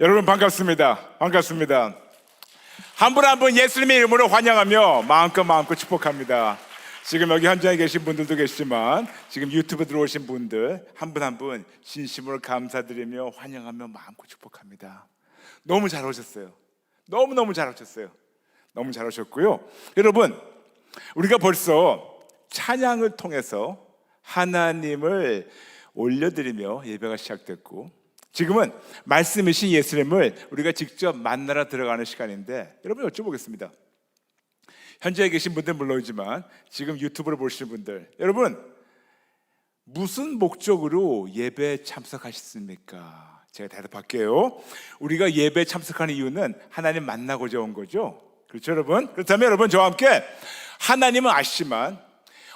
여러분 반갑습니다. 반갑습니다. 한 분 한 분 예수님의 이름으로 환영하며 마음껏 축복합니다. 지금 여기 현장에 계신 분들도 계시지만 지금 유튜브 들어오신 분들 한 분 한 분 진심으로 감사드리며 환영하며 마음껏 축복합니다. 너무 잘 오셨어요. 너무 잘 오셨어요. 너무 잘 오셨고요. 여러분, 우리가 벌써 찬양을 통해서 하나님을 올려드리며 예배가 시작됐고, 지금은 말씀이신 예수님을 우리가 직접 만나러 들어가는 시간인데, 여러분 여쭤보겠습니다. 현장에 계신 분들 물론이지만 지금 유튜브를 보시는 분들, 여러분 무슨 목적으로 예배에 참석하셨습니까? 제가 대답할게요. 우리가 예배에 참석하는 이유는 하나님 만나고자 온 거죠. 그렇죠 여러분? 그렇다면 여러분 저와 함께 하나님은 아시지만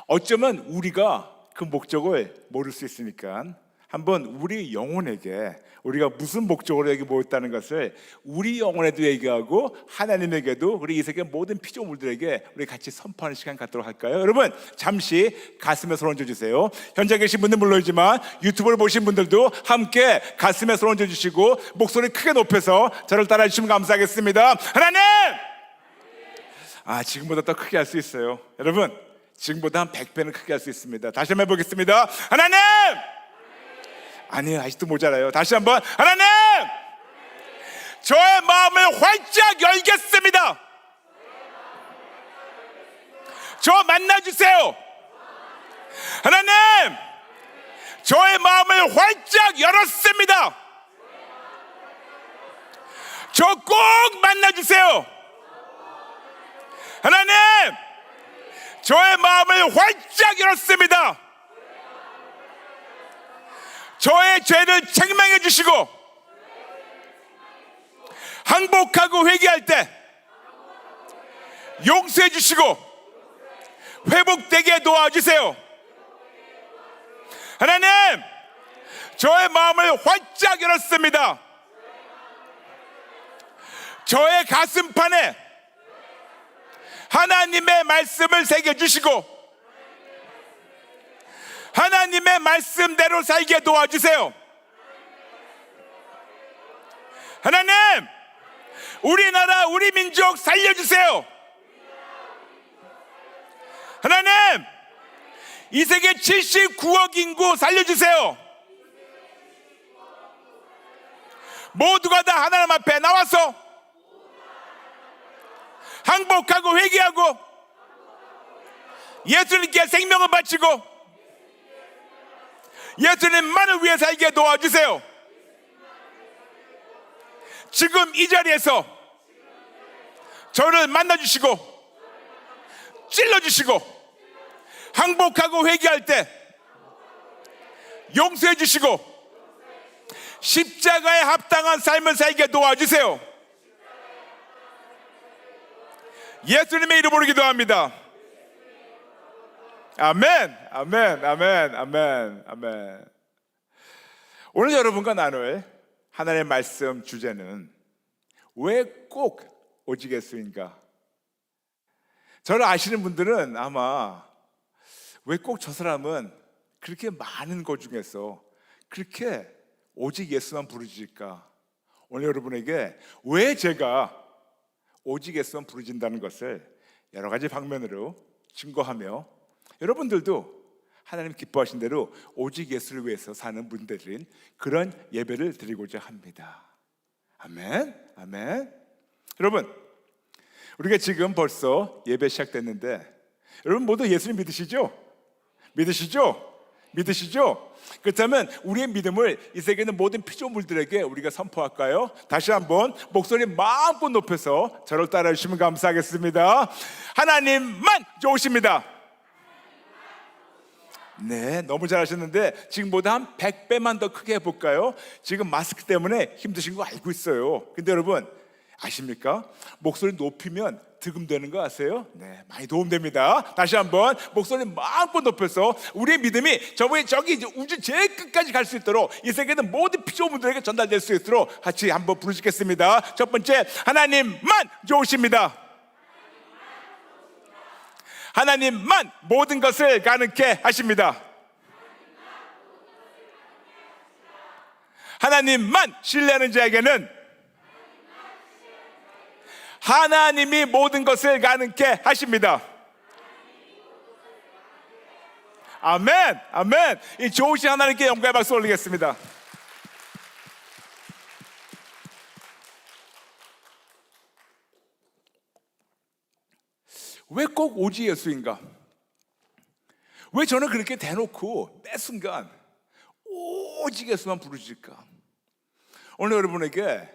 어쩌면 우리가 그 목적을 모를 수 있으니까 한번 우리 영혼에게 우리가 무슨 목적으로 여기 모였다는 것을 우리 영혼에도 얘기하고 하나님에게도 우리 이 세계 모든 피조물들에게 우리 같이 선포하는 시간 갖도록 할까요? 여러분 잠시 가슴에 손 얹어주세요. 현장에 계신 분들 물론이지만 유튜브를 보신 분들도 함께 가슴에 손 얹어주시고 목소리 크게 높여서 저를 따라해 주시면 감사하겠습니다. 하나님! 지금보다 더 크게 할 수 있어요. 여러분 지금보다 한 100배는 크게 할 수 있습니다. 다시 한번 해보겠습니다. 하나님! 아니요, 아직도 모자라요. 다시 한번. 하나님! 저의 마음을 활짝 열겠습니다. 저 만나주세요. 하나님! 저의 마음을 활짝 열었습니다. 저 꼭 만나주세요. 하나님! 저의 마음을 활짝 열었습니다. 저의 죄를 책망해 주시고 항복하고 회개할 때 용서해 주시고 회복되게 도와주세요. 하나님, 저의 마음을 활짝 열었습니다. 저의 가슴판에 하나님의 말씀을 새겨주시고 하나님의 말씀대로 살게 도와주세요. 하나님, 우리나라 우리 민족 살려주세요. 하나님, 이 세계 79억 인구 살려주세요. 모두가 다 하나님 앞에 나와서 항복하고 회개하고 예수님께 생명을 바치고 예수님만을 위해 살게 도와주세요. 지금 이 자리에서 저를 만나주시고 찔러주시고 항복하고 회개할 때 용서해 주시고 십자가에 합당한 삶을 살게 도와주세요. 예수님의 이름으로 기도합니다. 아멘, 아멘, 아멘, 아멘, 아멘. 오늘 여러분과 나눌 하나님의 말씀 주제는 왜 꼭 오직 예수인가? 저를 아시는 분들은 아마 왜 꼭 저 사람은 그렇게 많은 것 중에서 그렇게 오직 예수만 부르질까? 오늘 여러분에게 왜 제가 오직 예수만 부르진다는 것을 여러 가지 방면으로 증거하며 여러분들도 하나님 기뻐하신 대로 오직 예수를 위해서 사는 분들인 그런 예배를 드리고자 합니다. 아멘, 아멘. 여러분, 우리가 지금 벌써 예배 시작됐는데 여러분 모두 예수님 믿으시죠? 믿으시죠? 그렇다면 우리의 믿음을 이 세계 있는 모든 피조물들에게 우리가 선포할까요? 다시 한번 목소리 마음껏 높여서 저를 따라해 주시면 감사하겠습니다. 하나님만 좋으십니다. 네, 너무 잘하셨는데 지금보다 한 100배만 더 크게 해볼까요? 지금 마스크 때문에 힘드신 거 알고 있어요. 근데 여러분 아십니까? 목소리 높이면 득음되는 거 아세요? 네, 많이 도움됩니다. 다시 한번 목소리 마음껏 높여서 우리의 믿음이 저기 이제 우주 제일 끝까지 갈 수 있도록 이 세계는 모든 피조물들에게 전달될 수 있도록 같이 한번 부르시겠습니다. 첫 번째, 하나님만 좋으십니다. 하나님만 모든 것을 가능케 하십니다. 하나님만 신뢰하는 자에게는 하나님이 모든 것을 가능케 하십니다. 아멘, 아멘. 이 좋으신 하나님께 영광의 박수 올리겠습니다. 왜 꼭 오직 예수인가? 왜 저는 그렇게 대놓고 매 순간 오직 예수만 부르실까? 오늘 여러분에게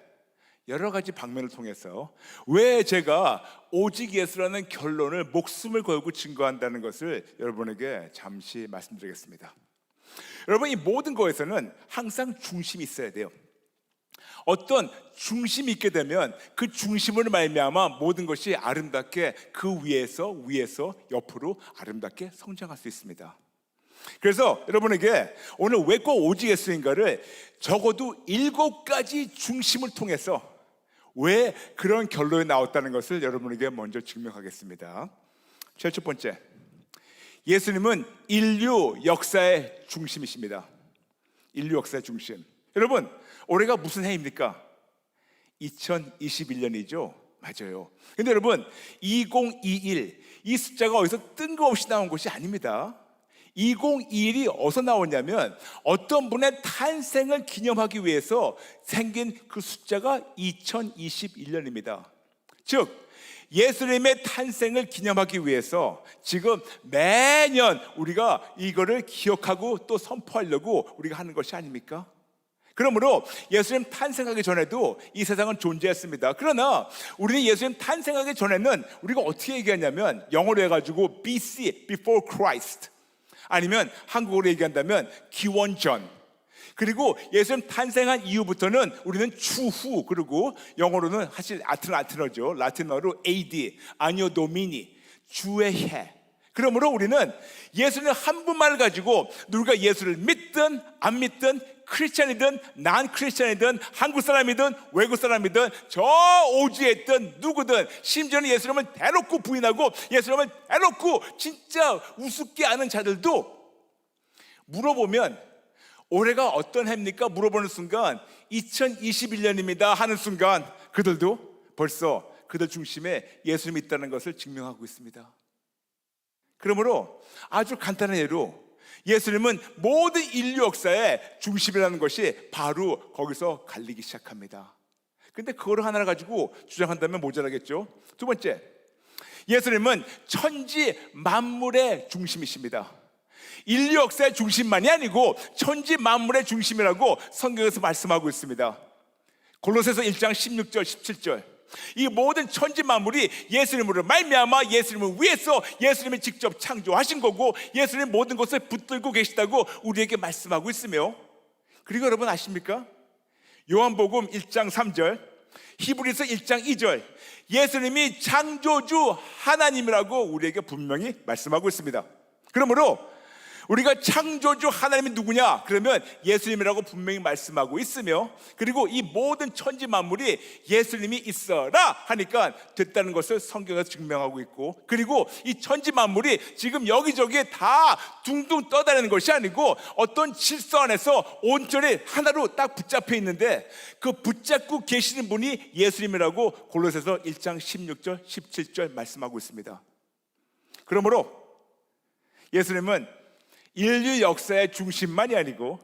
여러 가지 방면을 통해서 왜 제가 오직 예수라는 결론을 목숨을 걸고 증거한다는 것을 여러분에게 잠시 말씀드리겠습니다. 여러분, 이 모든 것에서는 항상 중심이 있어야 돼요. 어떤 중심이 있게 되면 그 중심으로 말미암아 모든 것이 아름답게 그 위에서 옆으로 아름답게 성장할 수 있습니다. 그래서 여러분에게 오늘 왜 꼭 오직 예수인가를 적어도 7가지 중심을 통해서 왜 그런 결론이 나왔다는 것을 여러분에게 먼저 증명하겠습니다. 첫 번째, 예수님은 인류 역사의 중심이십니다. 인류 역사의 중심. 여러분, 올해가 무슨 해입니까? 2021년이죠. 맞아요. 근데 여러분, 2021 이 숫자가 어디서 뜬금없이 나온 것이 아닙니다. 2021이 어디서 나오냐면 어떤 분의 탄생을 기념하기 위해서 생긴 그 숫자가 2021년입니다. 즉 예수님의 탄생을 기념하기 위해서 지금 매년 우리가 이거를 기억하고 또 선포하려고 우리가 하는 것이 아닙니까? 그러므로 예수님 탄생하기 전에도 이 세상은 존재했습니다. 그러나 우리는 예수님 탄생하기 전에는 우리가 어떻게 얘기하냐면 영어로 해가지고 BC, Before Christ, 아니면 한국어로 얘기한다면 기원전, 그리고 예수님 탄생한 이후부터는 우리는 추후, 그리고 영어로는 사실 아테나죠. 라틴어로 AD, 아니오 도미니, 주의 해. 그러므로 우리는 예수님 한 분만을 가지고 누가 예수를 믿든 안 믿든 크리스찬이든 난 크리스찬이든 한국 사람이든 외국 사람이든 저 오지에 있든 누구든, 심지어는 예수님을 대놓고 부인하고 예수님을 대놓고 진짜 우습게 아는 자들도 물어보면 올해가 어떤 해입니까? 물어보는 순간 2021년입니다 하는 순간 그들도 벌써 그들 중심에 예수님이 있다는 것을 증명하고 있습니다. 그러므로 아주 간단한 예로 예수님은 모든 인류 역사의 중심이라는 것이 바로 거기서 갈리기 시작합니다. 근데 그걸 하나를 가지고 주장한다면 모자라겠죠. 두 번째, 예수님은 천지 만물의 중심이십니다. 인류 역사의 중심만이 아니고 천지 만물의 중심이라고 성경에서 말씀하고 있습니다. 골로새서 1장 16절 17절, 이 모든 천지 만물이 예수님으로 말미암아 예수님을 위해서 예수님이 직접 창조하신 거고 예수님 모든 것을 붙들고 계시다고 우리에게 말씀하고 있으며, 그리고 여러분 아십니까? 요한복음 1장 3절, 히브리서 1장 2절, 예수님이 창조주 하나님이라고 우리에게 분명히 말씀하고 있습니다. 그러므로 우리가 창조주 하나님이 누구냐? 그러면 예수님이라고 분명히 말씀하고 있으며, 그리고 이 모든 천지 만물이 예수님이 있어라 하니까 됐다는 것을 성경에서 증명하고 있고, 그리고 이 천지 만물이 지금 여기저기에 다 둥둥 떠다니는 것이 아니고 어떤 질서 안에서 온전히 하나로 딱 붙잡혀 있는데 그 붙잡고 계시는 분이 예수님이라고 골로새서 1장 16절 17절 말씀하고 있습니다. 그러므로 예수님은 인류 역사의 중심만이 아니고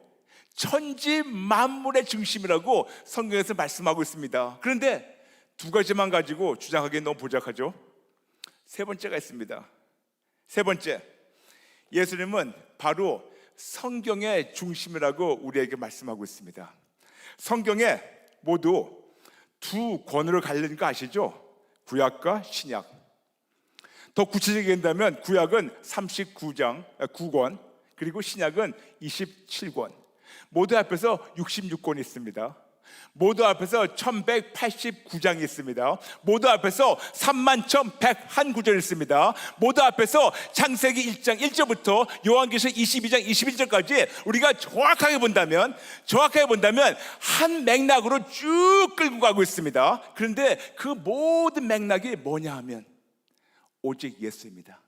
천지 만물의 중심이라고 성경에서 말씀하고 있습니다. 그런데 두 가지만 가지고 주장하기엔 너무 보잡하죠. 세 번째가 있습니다. 세 번째, 예수님은 바로 성경의 중심이라고 우리에게 말씀하고 있습니다. 성경에 모두 두 권으로 갈리는 거 아시죠? 구약과 신약. 더 구체적이게 한다면 구약은 39장 9권, 그리고 신약은 27권, 모두 합해서 66권이 있습니다. 모두 합해서 1189장이 있습니다. 모두 합해서 31,101구절이 있습니다. 모두 합해서 창세기 1장 1절부터 요한계시록 22장 21절까지 우리가 정확하게 본다면 한 맥락으로 쭉 끌고 가고 있습니다. 그런데 그 모든 맥락이 뭐냐 하면 오직 예수입니다.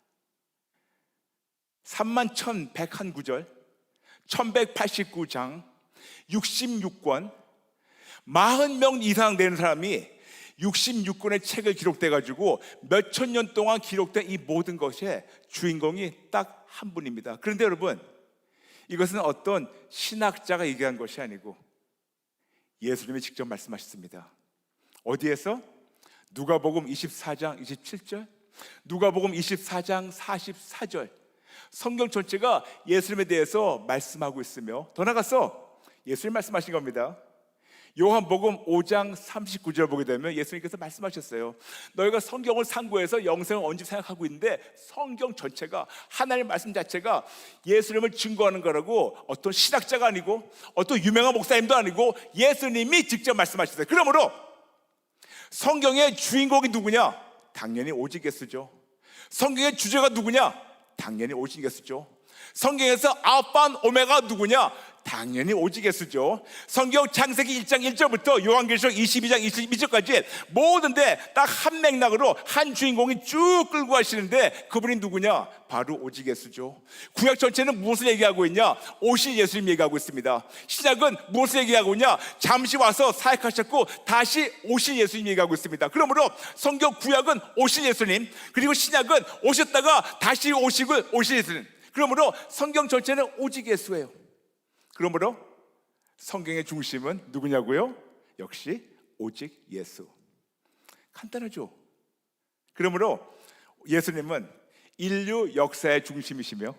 31,101구절, 1189장, 66권, 40명 이상 되는 사람이 66권의 책을 기록돼 가지고 몇천 년 동안 기록된 이 모든 것의 주인공이 딱 한 분입니다. 그런데 여러분, 이것은 어떤 신학자가 얘기한 것이 아니고 예수님이 직접 말씀하셨습니다. 어디에서? 누가복음 24장 27절, 누가복음 24장 44절. 성경 전체가 예수님에 대해서 말씀하고 있으며, 더 나아가서 예수님 말씀하신 겁니다. 요한복음 5장 39절 보게 되면 예수님께서 말씀하셨어요. 너희가 성경을 상고해서 영생을 언제 생각하고 있는데, 성경 전체가, 하나님의 말씀 자체가 예수님을 증거하는 거라고 어떤 신학자가 아니고 어떤 유명한 목사님도 아니고 예수님이 직접 말씀하셨어요. 그러므로 성경의 주인공이 누구냐? 당연히 오직 예수죠. 성경의 주제가 누구냐? 당연히 오직 예수죠. 성경에서 알파 오메가 누구냐? 당연히 오직 예수죠. 성경 창세기 1장 1절부터 요한계시록 22장 22절까지 모든데 딱 한 맥락으로 한 주인공이 쭉 끌고 가시는데 그분이 누구냐? 바로 오직 예수죠. 구약 전체는 무엇을 얘기하고 있냐? 오실 예수님 얘기하고 있습니다. 신약은 무엇을 얘기하고 있냐? 잠시 와서 사역하셨고 다시 오실 예수님 얘기하고 있습니다. 그러므로 성경 구약은 오실 예수님, 그리고 신약은 오셨다가 다시 오실 예수님. 그러므로 성경 전체는 오직 예수예요. 그러므로 성경의 중심은 누구냐고요? 역시 오직 예수. 간단하죠? 그러므로 예수님은 인류 역사의 중심이시며,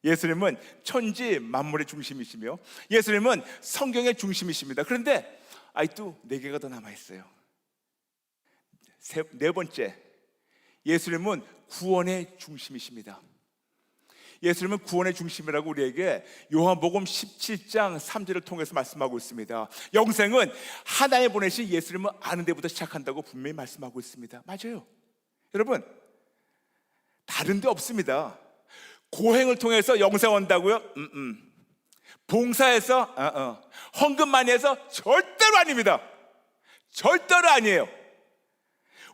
예수님은 천지 만물의 중심이시며, 예수님은 성경의 중심이십니다. 그런데 아직도 4개가 더 남아있어요. 네 번째, 예수님은 구원의 중심이십니다. 예수님은 구원의 중심이라고 우리에게 요한복음 17장 3절을 통해서 말씀하고 있습니다. 영생은 하나님 보내신 예수님을 아는 데부터 시작한다고 분명히 말씀하고 있습니다. 맞아요. 여러분, 다른 데 없습니다. 고행을 통해서 영생 온다고요? 봉사해서? 헌금 많이 해서? 절대로 아닙니다. 절대로 아니에요.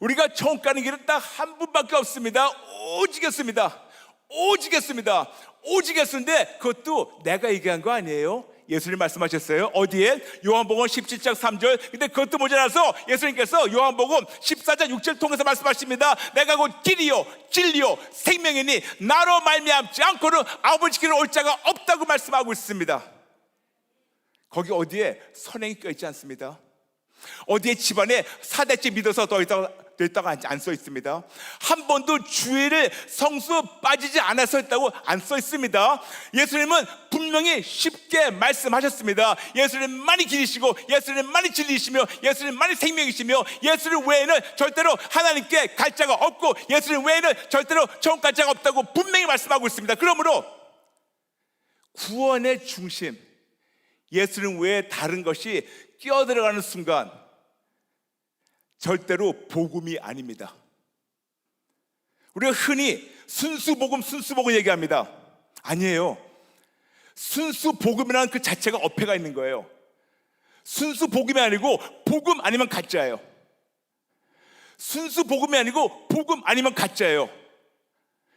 우리가 천국 가는 길은 딱 한 분밖에 없습니다. 오직 예수입니다. 오직 예수입니다. 오직 예수인데 그것도 내가 얘기한 거 아니에요. 예수님 말씀하셨어요. 어디에? 요한복음 17장 3절. 근데 그것도 모자라서 예수님께서 요한복음 14장 6절 통해서 말씀하십니다. 내가 곧 길이요 진리요 생명이니 나로 말미암지 않고는 아버지께로 올 자가 없다고 말씀하고 있습니다. 거기 어디에 선행이 껴있지 않습니다. 어디에 집안에 4대째 믿어서 더 있다가 안 써 있습니다. 한 번도 주일을 성수 빠지지 않아서 했다고 안 써 있습니다. 예수님은 분명히 쉽게 말씀하셨습니다. 예수님만이 길이시고 예수님만이 진리이시며 예수님만이 생명이시며 예수님 외에는 절대로 하나님께 갈 자가 없고 예수님 외에는 절대로 천국 갈 자가 없다고 분명히 말씀하고 있습니다. 그러므로 구원의 중심, 예수님 외에 다른 것이 끼어들어가는 순간 절대로 복음이 아닙니다. 우리가 흔히 순수복음 얘기합니다. 아니에요. 순수복음이라는 그 자체가 어폐가 있는 거예요. 순수복음이 아니고 복음 아니면 가짜예요. 순수복음이 아니고 복음 아니면 가짜예요.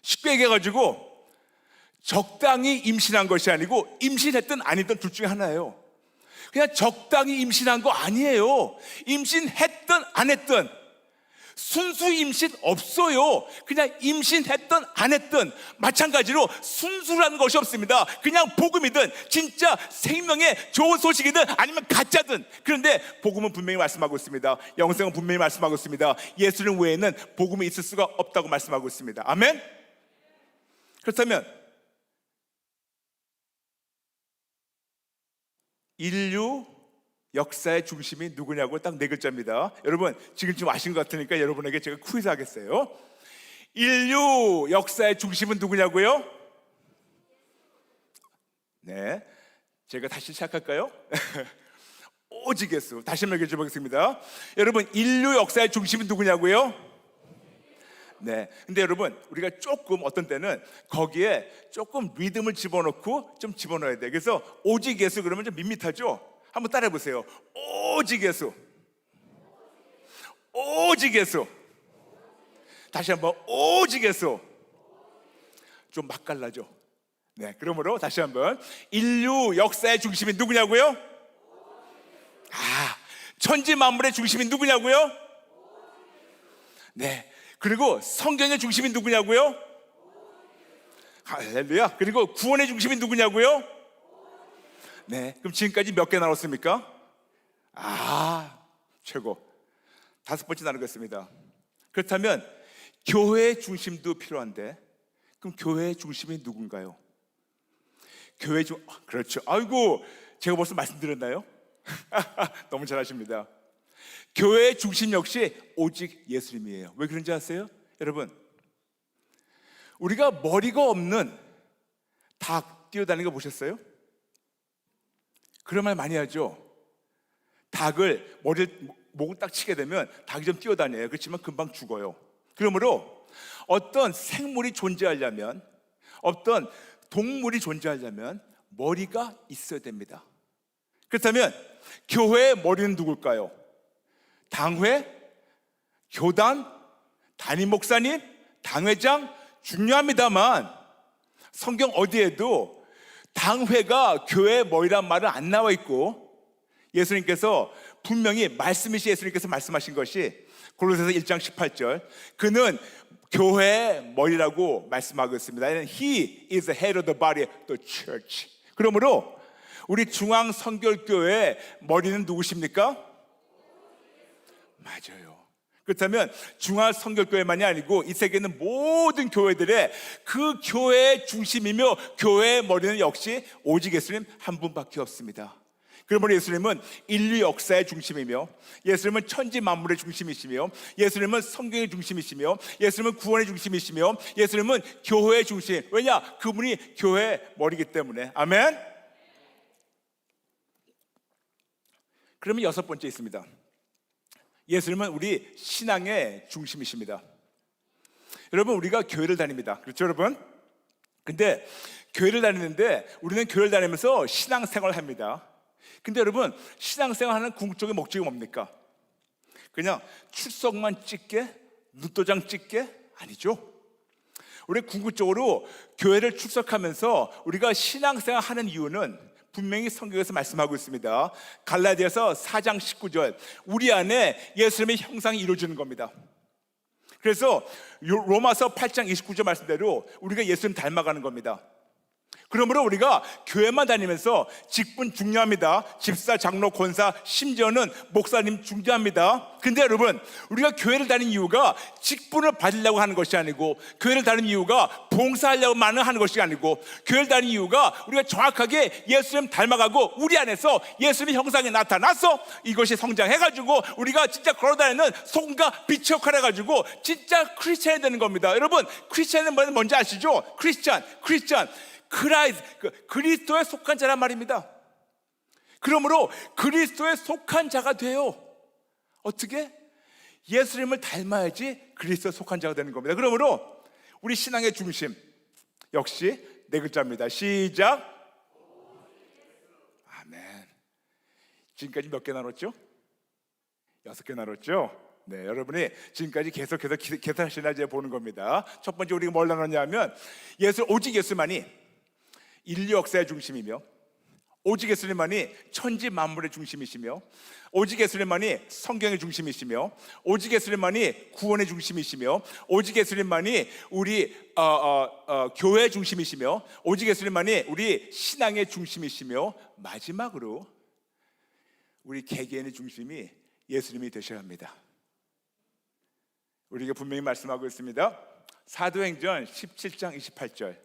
쉽게 얘기해가지고 적당히 임신한 것이 아니고 임신했든 아니든 둘 중에 하나예요. 그냥 적당히 임신한 거 아니에요. 임신했든 안 했든 순수 임신 없어요. 그냥 임신했든 안 했든 마찬가지로 순수라는 것이 없습니다. 그냥 복음이든 진짜 생명의 좋은 소식이든 아니면 가짜든. 그런데 복음은 분명히 말씀하고 있습니다. 영생은 분명히 말씀하고 있습니다. 예수님 외에는 복음이 있을 수가 없다고 말씀하고 있습니다. 아멘. 그렇다면 인류 역사의 중심이 누구냐고 딱 4글자입니다. 여러분 지금 좀 아신 것 같으니까 여러분에게 제가 퀴즈 하겠어요. 인류 역사의 중심은 누구냐고요? 네, 제가 다시 시작할까요? 오직 예수. 다시 한번 얘기해 보겠습니다. 여러분 인류 역사의 중심은 누구냐고요? 네, 근데 여러분 우리가 조금 어떤 때는 거기에 조금 리듬을 집어넣고 좀 집어넣어야 돼. 그래서 오직 예수 그러면 좀 밋밋하죠? 한번 따라해 보세요. 오직 예수. 오직 예수. 다시 한번 오직 예수. 좀 맛깔나죠? 네, 그러므로 다시 한번 인류 역사의 중심이 누구냐고요? 천지 만물의 중심이 누구냐고요? 네. 그리고 성경의 중심이 누구냐고요? 할렐루야. 그리고 구원의 중심이 누구냐고요? 네. 그럼 지금까지 몇 개 나눴습니까? 최고. 5번째 나누겠습니다. 그렇다면 교회의 중심도 필요한데, 그럼 교회의 중심이 누군가요? 그렇죠. 아이고, 제가 벌써 말씀드렸나요? 너무 잘하십니다. 교회의 중심 역시 오직 예수님이에요. 왜 그런지 아세요? 여러분, 우리가 머리가 없는 닭 뛰어다니는 거 보셨어요? 그런 말 많이 하죠. 닭을 목을 딱 치게 되면 닭이 좀 뛰어다녀요. 그렇지만 금방 죽어요. 그러므로 어떤 생물이 존재하려면, 어떤 동물이 존재하려면 머리가 있어야 됩니다. 그렇다면 교회의 머리는 누굴까요? 당회, 교단, 담임 목사님, 당회장 중요합니다만 성경 어디에도 당회가 교회의 머리란 말은 안 나와 있고, 예수님께서 분명히 말씀이신 예수님께서 말씀하신 것이 골로새서 1장 18절, 그는 교회의 머리라고 말씀하고 있습니다. He is the head of the body, the church. 그러므로 우리 중앙선결교회의 머리는 누구십니까? 맞아요. 그렇다면 중앙선결교회만이 아니고 이 세계에 있는 모든 교회들의 그 교회의 중심이며 교회의 머리는 역시 오직 예수님 한 분밖에 없습니다. 그러므로 예수님은 인류 역사의 중심이며, 예수님은 천지 만물의 중심이시며, 예수님은 성경의 중심이시며, 예수님은 구원의 중심이시며, 예수님은 교회의 중심. 왜냐? 그분이 교회의 머리이기 때문에. 아멘. 그러면 6번째 있습니다. 예수님은 우리 신앙의 중심이십니다. 여러분, 우리가 교회를 다닙니다. 그렇죠, 여러분? 근데 교회를 다니는데 우리는 교회를 다니면서 신앙생활을 합니다. 근데 여러분, 신앙생활하는 궁극적인 목적이 뭡니까? 그냥 출석만 찍게? 눈도장 찍게? 아니죠. 우리 궁극적으로 교회를 출석하면서 우리가 신앙생활 하는 이유는 분명히 성경에서 말씀하고 있습니다. 갈라디아서 4장 19절, 우리 안에 예수님의 형상이 이루어지는 겁니다. 그래서 로마서 8장 29절 말씀대로 우리가 예수님 닮아가는 겁니다. 그러므로 우리가 교회만 다니면서 직분 중요합니다. 집사, 장로, 권사, 심지어는 목사님 중요합니다. 근데 여러분, 우리가 교회를 다니는 이유가 직분을 받으려고 하는 것이 아니고, 교회를 다니는 이유가 봉사하려고만 하는 것이 아니고, 교회를 다니는 이유가 우리가 정확하게 예수님 닮아가고 우리 안에서 예수님의 형상이 나타나서 이것이 성장해가지고 우리가 진짜 걸어다니는 소금과 빛의 역할을 해가지고 진짜 크리스찬이 되는 겁니다. 여러분, 크리스찬은 뭔지 아시죠? 크리스찬 그리스도에 속한 자란 말입니다. 그러므로 그리스도에 속한 자가 돼요. 어떻게? 예수님을 닮아야지 그리스도에 속한 자가 되는 겁니다. 그러므로 우리 신앙의 중심 역시 4글자입니다. 시작. 아멘. 지금까지 몇 개 나눴죠? 6개 나눴죠? 네, 여러분이 지금까지 계속해서 계산하시나 이제 보는 겁니다. 첫 번째 우리가 뭘 나눴냐면, 오직 예수만이 인류 역사의 중심이며, 오직 예수님만이 천지 만물의 중심이시며, 오직 예수님만이 성경의 중심이시며, 오직 예수님만이 구원의 중심이시며, 오직 예수님만이 우리 교회의 중심이시며, 오직 예수님만이 우리 신앙의 중심이시며, 마지막으로 우리 개개인의 중심이 예수님이 되셔야 합니다. 우리가 분명히 말씀하고 있습니다. 사도행전 17장 28절,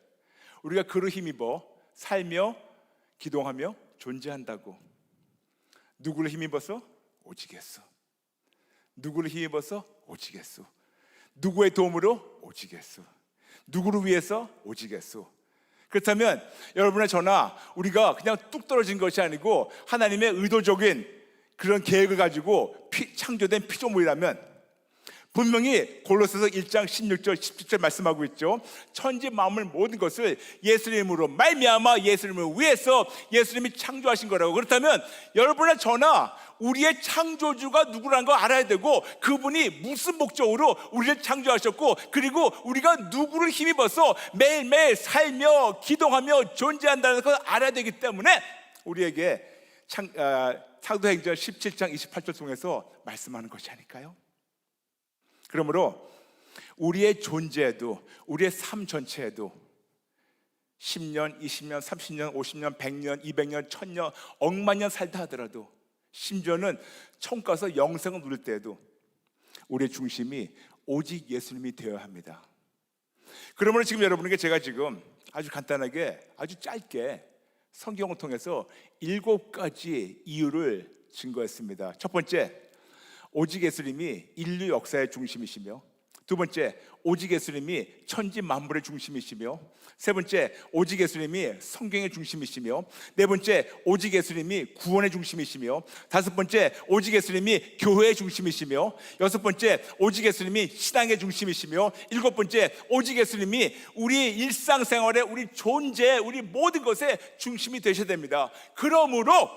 우리가 그로 힘입어 살며 기도하며 존재한다고. 누구를 힘입어서? 오직 예수. 누구를 힘입어서? 오직 예수. 누구의 도움으로? 오직 예수. 누구를 위해서? 오직 예수. 그렇다면 여러분의 저나 우리가 그냥 뚝 떨어진 것이 아니고 하나님의 의도적인 그런 계획을 가지고 창조된 피조물이라면, 분명히 골로새서 1장 16절 17절 말씀하고 있죠. 천지 만물 모든 것을 예수님으로 말미암아 예수님을 위해서 예수님이 창조하신 거라고. 그렇다면 여러분의 저나 우리의 창조주가 누구라는 거 알아야 되고, 그분이 무슨 목적으로 우리를 창조하셨고, 그리고 우리가 누구를 힘입어서 매일매일 살며 기도하며 존재한다는 걸 알아야 되기 때문에 우리에게 사도행전 17장 28절 통해서 말씀하는 것이 아닐까요? 그러므로 우리의 존재에도, 우리의 삶 전체에도 10년, 20년, 30년, 50년, 100년, 200년, 1000년, 억만 년 살다 하더라도, 심지어는 천국 가서 영생을 누릴 때에도 우리의 중심이 오직 예수님이 되어야 합니다. 그러므로 지금 여러분에게 제가 지금 아주 간단하게, 아주 짧게 성경을 통해서 7가지 이유를 증거했습니다. 첫 번째, 오직 예수님이 인류 역사의 중심이시며, 두 번째, 오직 예수님이 천지 만물의 중심이시며, 세 번째, 오직 예수님이 성경의 중심이시며, 네 번째, 오직 예수님이 구원의 중심이시며, 다섯 번째, 오직 예수님이 교회의 중심이시며, 여섯 번째, 오직 예수님이 신앙의 중심이시며, 일곱 번째, 오직 예수님이 우리 일상생활의, 우리 존재, 우리 모든 것의 중심이 되셔야 됩니다. 그러므로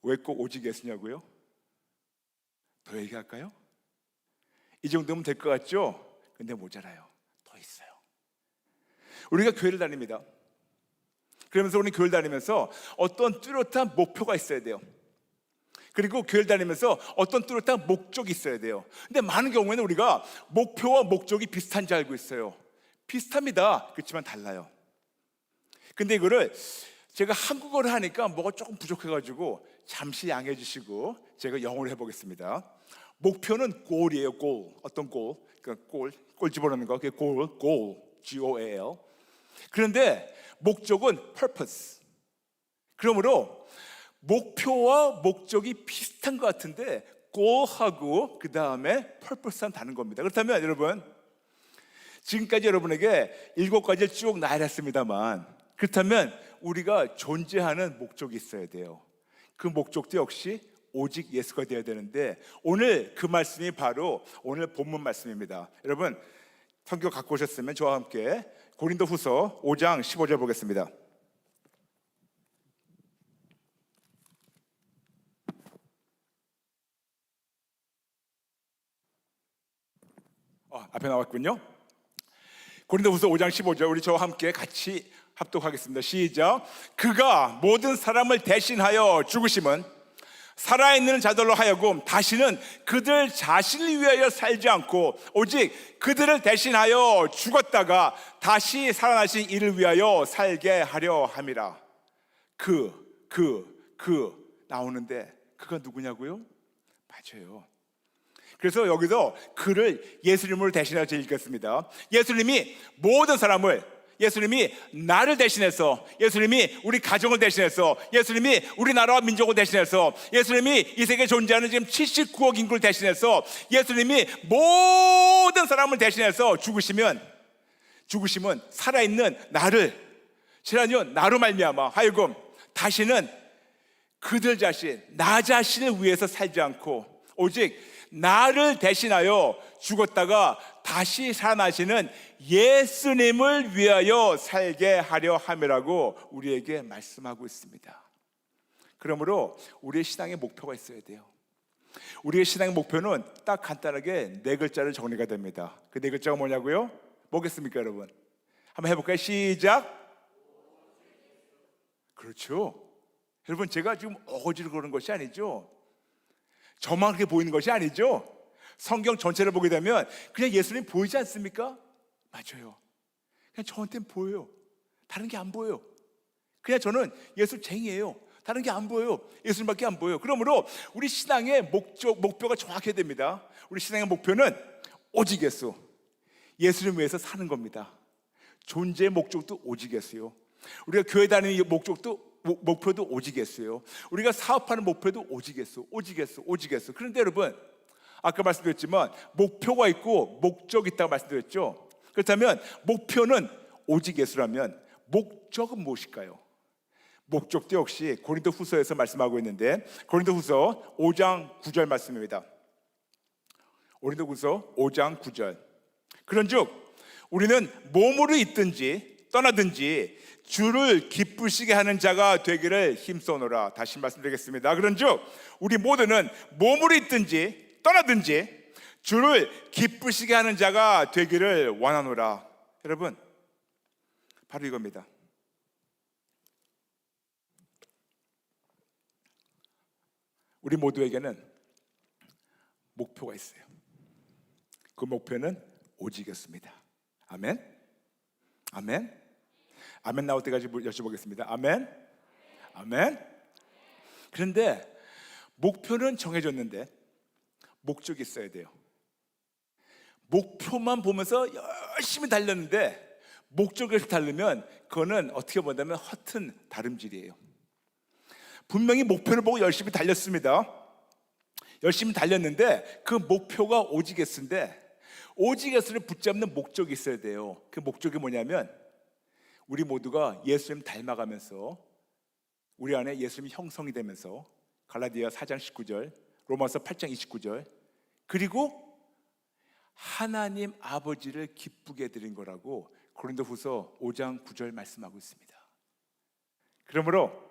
왜 꼭 오직 예수냐고요? 더 얘기할까요? 이 정도면 될 것 같죠? 근데 모자라요. 더 있어요. 우리가 교회를 다닙니다. 그러면서 우리 교회를 다니면서 어떤 뚜렷한 목표가 있어야 돼요. 그리고 교회를 다니면서 어떤 뚜렷한 목적이 있어야 돼요. 근데 많은 경우에는 우리가 목표와 목적이 비슷한 줄 알고 있어요. 비슷합니다. 그렇지만 달라요. 근데 이거를 제가 한국어를 하니까 뭐가 조금 부족해가지고 잠시 양해해 주시고 제가 영어로 해보겠습니다. 목표는 goal이에요. goal. 어떤 goal? 그러니까 골 집어넣는 거. 그게 goal, G-O-A-L. 그런데 목적은 purpose. 그러므로 목표와 목적이 비슷한 것 같은데 goal하고 그 다음에 purpose는 다른 겁니다. 그렇다면 여러분, 지금까지 여러분에게 7가지를 쭉 나열했습니다만, 그렇다면 우리가 존재하는 목적이 있어야 돼요. 그 목적도 역시 오직 예수가 되어야 되는데, 오늘 그 말씀이 바로 오늘 본문 말씀입니다. 여러분 성경 갖고 오셨으면 저와 함께 고린도후서 5장 15절 보겠습니다. 앞에 나왔군요. 고린도후서 5장 15절, 우리 저와 함께 같이 합독하겠습니다. 시작. 그가 모든 사람을 대신하여 죽으심은 살아있는 자들로 하여금 다시는 그들 자신을 위하여 살지 않고 오직 그들을 대신하여 죽었다가 다시 살아나신 이를 위하여 살게 하려 함이라. 나오는데 그가 누구냐고요? 맞아요. 그래서 여기서 그를 예수님으로 대신해서 읽겠습니다. 예수님이 모든 사람을, 예수님이 나를 대신해서, 예수님이 우리 가정을 대신해서, 예수님이 우리나라와 민족을 대신해서, 예수님이 이 세계에 존재하는 지금 79억 인구를 대신해서, 예수님이 모든 사람을 대신해서 죽으시면 살아있는 나를, 나로 말미암아 하여금 다시는 그들 자신, 나 자신을 위해서 살지 않고 오직 나를 대신하여 죽었다가 다시 살아나시는 예수님을 위하여 살게 하려 함이라고 우리에게 말씀하고 있습니다. 그러므로 우리의 신앙의 목표가 있어야 돼요. 우리의 신앙의 목표는 딱 간단하게 4글자를 정리가 됩니다. 그 4글자가 뭐냐고요? 뭐겠습니까 여러분? 한번 해볼까요? 시작. 그렇죠. 여러분, 제가 지금 어거지로 그러는 것이 아니죠. 저만 그렇게 보이는 것이 아니죠. 성경 전체를 보게 되면 그냥 예수님 보이지 않습니까? 맞아요. 그냥 저한테는 보여요. 다른 게 안 보여요. 그냥 저는 예수쟁이에요. 다른 게 안 보여요. 예수님밖에 안 보여요. 그러므로 우리 신앙의 목표가 정확해야 됩니다. 우리 신앙의 목표는 오직 예수, 예수님 위해서 사는 겁니다. 존재의 목적도 오직 예수요. 우리가 교회 다니는 목표도 오직 예수요. 우리가 사업하는 목표도 오직 예수, 오직 예수, 오직 예수. 그런데 여러분, 아까 말씀드렸지만 목표가 있고 목적이 있다고 말씀드렸죠. 그렇다면 목표는 오직 예수라면 목적은 무엇일까요? 목적도 역시 고린도후서에서 말씀하고 있는데, 고린도후서 5장 9절 말씀입니다. 고린도후서 5장 9절. 그런즉 우리는 몸으로 있든지 떠나든지 주를 기쁘시게 하는 자가 되기를 힘써노라. 다시 말씀드리겠습니다. 그런즉 우리 모두는 몸으로 있든지 떠나든지 주를 기쁘시게 하는 자가 되기를 원하노라. 여러분, 바로 이겁니다. 우리 모두에게는 목표가 있어요. 그 목표는 오직이었습니다. 아멘? 아멘? 아멘 나올 때까지 여쭤보겠습니다. 아멘? 아멘? 그런데 목표는 정해졌는데 목적이 있어야 돼요. 목표만 보면서 열심히 달렸는데 목적을 다르면 그거는 어떻게 보자면 허튼 다름질이에요. 분명히 목표를 보고 열심히 달렸습니다. 열심히 달렸는데 그 목표가 오직예수인데 오직예수를 붙잡는 목적이 있어야 돼요. 그 목적이 뭐냐면 우리 모두가 예수님 닮아가면서 우리 안에 예수님이 형성이 되면서 갈라디아 4장 19절, 로마서 8장 29절, 그리고 하나님 아버지를 기쁘게 해드린 거라고 고린도후서 5장 9절 말씀하고 있습니다. 그러므로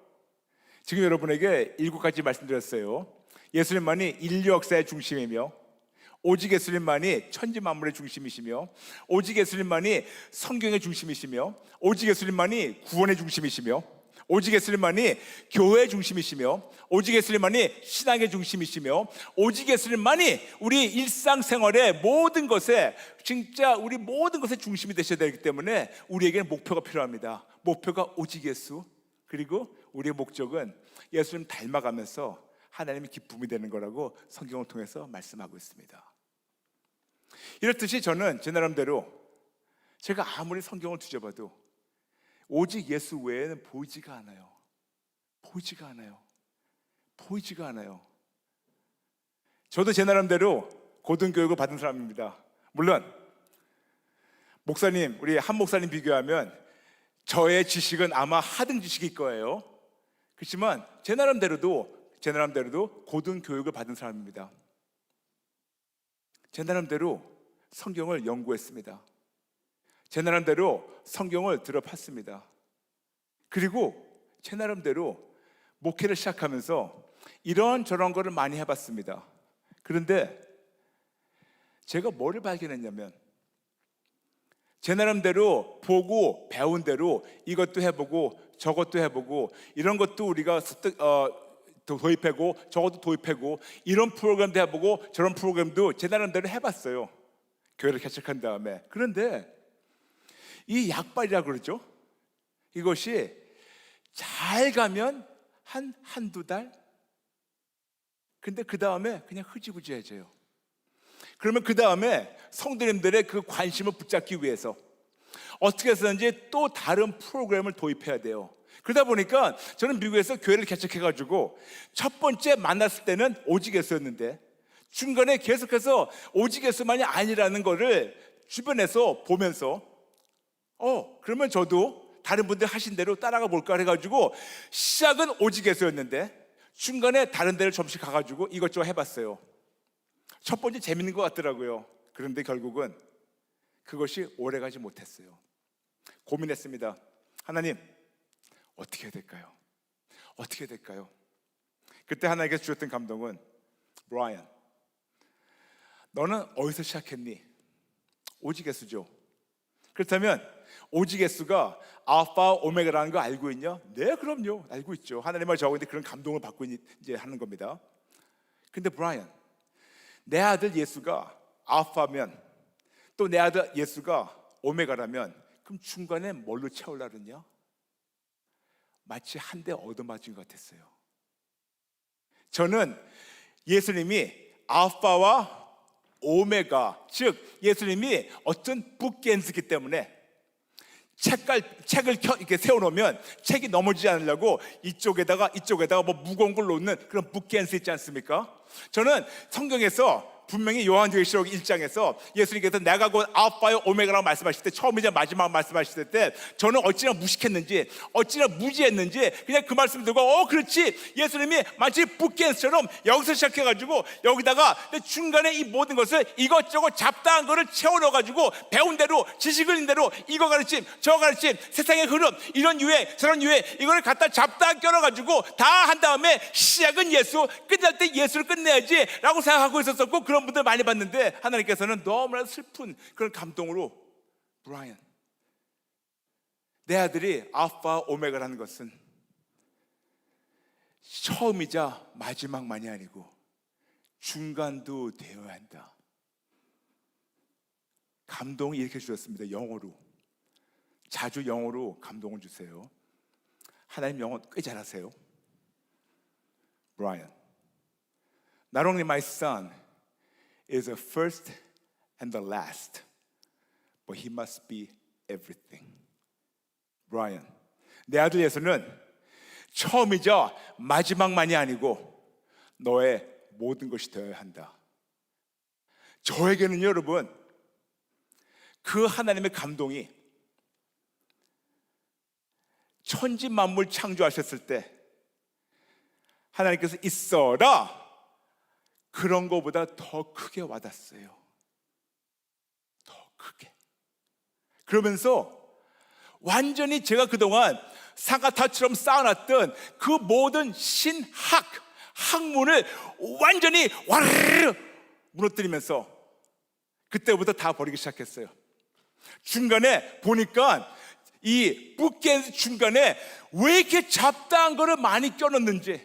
지금 여러분에게 7가지 말씀드렸어요. 예수님만이 인류 역사의 중심이며 오직 예수님만이 천지 만물의 중심이시며 오직 예수님만이 성경의 중심이시며 오직 예수님만이 구원의 중심이시며 오직 예수님만이 교회의 중심이시며 오직 예수님만이 신앙의 중심이시며 오직 예수님만이 우리 일상생활의 모든 것에 진짜 우리 모든 것의 중심이 되셔야 되기 때문에 우리에게는 목표가 필요합니다. 목표가 오직 예수, 그리고 우리의 목적은 예수님 닮아가면서 하나님의 기쁨이 되는 거라고 성경을 통해서 말씀하고 있습니다. 이렇듯이 저는 제 나름대로 제가 아무리 성경을 뒤져봐도 오직 예수 외에는 보이지가 않아요. 보이지가 않아요. 보이지가 않아요. 저도 제 나름대로 고등교육을 받은 사람입니다. 물론 목사님, 우리 한 목사님 비교하면 저의 지식은 아마 하등 지식일 거예요. 그렇지만 제 나름대로도 고등교육을 받은 사람입니다. 제 나름대로 성경을 연구했습니다. 제 나름대로 성경을 들어봤습니다. 그리고 제 나름대로 목회를 시작하면서 이런저런 거를 많이 해봤습니다. 그런데 제가 뭐를 발견했냐면 제 나름대로 보고 배운 대로 이것도 해보고 저것도 해보고 이런 것도 우리가 도입하고 저것도 도입하고 이런 프로그램도 해보고 저런 프로그램도 제 나름대로 해봤어요. 교회를 개척한 다음에. 그런데 이 약발이라고 그러죠. 이것이 잘 가면 한두 달? 근데 그 다음에 그냥 흐지부지해져요. 그러면 그 다음에 성도님들의 그 관심을 붙잡기 위해서 어떻게 해서든지 또 다른 프로그램을 도입해야 돼요. 그러다 보니까 저는 미국에서 교회를 개척해가지고 첫 번째 만났을 때는 오직 예수였는데 중간에 계속해서 오직 예수만이 아니라는 거를 주변에서 보면서 그러면 저도 다른 분들 하신 대로 따라가 볼까 해가지고 시작은 오직 예수였는데 중간에 다른 데를 조금씩 가가지고 이것저것 해봤어요. 첫 번째 재밌는 것 같더라고요. 그런데 결국은 그것이 오래가지 못했어요. 고민했습니다. 하나님, 어떻게 해야 될까요? 어떻게 해야 될까요? 그때 하나님께서 주셨던 감동은 브라이언, 너는 어디서 시작했니? 오직 예수죠. 그렇다면 오직 예수가 알파 오메가라는 거 알고 있냐? 네, 그럼요. 알고 있죠. 하나님을 저하고 그런 감동을 받고 이제 하는 겁니다. 근데 브라이언, 내 아들 예수가 알파면 또 내 아들 예수가 오메가라면 그럼 중간에 뭘로 채우려고 그러냐? 마치 한 대 얻어맞은 것 같았어요. 저는 예수님이 알파와 오메가, 즉 예수님이 어떤 북겐스기 때문에 책을 이렇게 세워놓으면 책이 넘어지지 않으려고 이쪽에다가 뭐 무거운 걸 놓는 그런 북겐스 있지 않습니까? 저는 성경에서 분명히 요한계시록 1장에서 예수님께서 내가 곧 알파요 오메가라고 말씀하실 때 처음이자 마지막 말씀하실 때 저는 어찌나 무식했는지 어찌나 무지했는지 그냥 그 말씀 듣고 그렇지, 예수님이 마치 북겐스처럼 여기서 시작해가지고 여기다가 중간에 이 모든 것을 이것저것 잡다한 거를 채워넣어가지고 배운 대로 지식을 있는 대로 이거 가르침 저거 가르침 세상의 흐름 이런 유행 저런 유행 이거를 갖다 잡다한 껴넣어가지고 다 한 다음에 시작은 예수, 끝날 때 예수를 끝내야지 라고 생각하고 있었었고 그런 분들 많이 봤는데 하나님께서는 너무나 슬픈 그런 감동으로 브라이언, 내 아들이 알파 오메가라는 것은 처음이자 마지막만이 아니고 중간도 되어야 한다. 감동이 이렇게 주셨습니다. 영어로. 자주 영어로 감동을 주세요. 하나님 영어 꽤 잘하세요. Brian, not only my son is the first and the last, but he must be everything. Brian, 내 아들 예수는 처음이자 마지막만이 아니고 너의 모든 것이 되어야 한다. 저에게는 여러분, 그 하나님의 감동이 천지 만물 창조하셨을 때 하나님께서 있어라, 그런 것보다 더 크게 와닿았어요. 더 크게. 그러면서 완전히 제가 그동안 사과탑처럼 쌓아놨던 그 모든 신학, 학문을 완전히 와르르 무너뜨리면서 그때부터 다 버리기 시작했어요. 중간에 보니까 이 북겐스 중간에 왜 이렇게 잡다한 거를 많이 껴넣는지,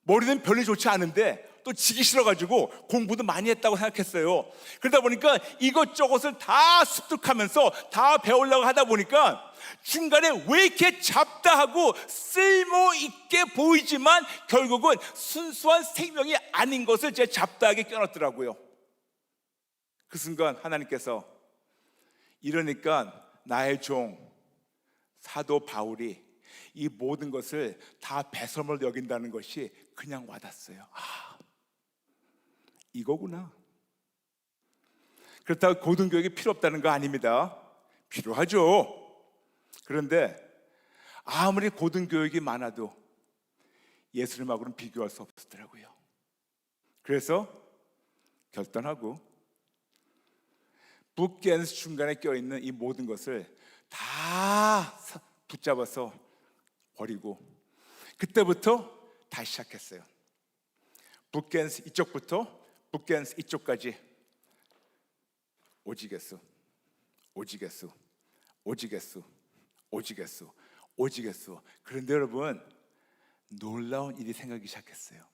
머리는 별로 좋지 않은데 또 지기 싫어가지고 공부도 많이 했다고 생각했어요. 그러다 보니까 이것저것을 다 습득하면서 다 배우려고 하다 보니까 중간에 왜 이렇게 잡다하고 쓸모있게 보이지만 결국은 순수한 생명이 아닌 것을 제가 잡다하게 껴넣더라고요. 그 순간 하나님께서, 이러니까 나의 종 사도 바울이 이 모든 것을 다 배설물로 여긴다는 것이 그냥 와닿았어요. 아, 이거구나. 그렇다고 고등교육이 필요 없다는 거 아닙니다. 필요하죠. 그런데 아무리 고등교육이 많아도 예수님하고는 비교할 수 없었더라고요. 그래서 결단하고 북겐스 중간에 껴있는 이 모든 것을 다 붙잡아서 버리고 그때부터 다시 시작했어요. 북겐스 이쪽부터 북겐스 이쪽까지 오지겠수, 오지겠수, 오지겠수, 오지겠수, 오지겠수. 그런데 여러분, 놀라운 일이 생기기 시작했어요.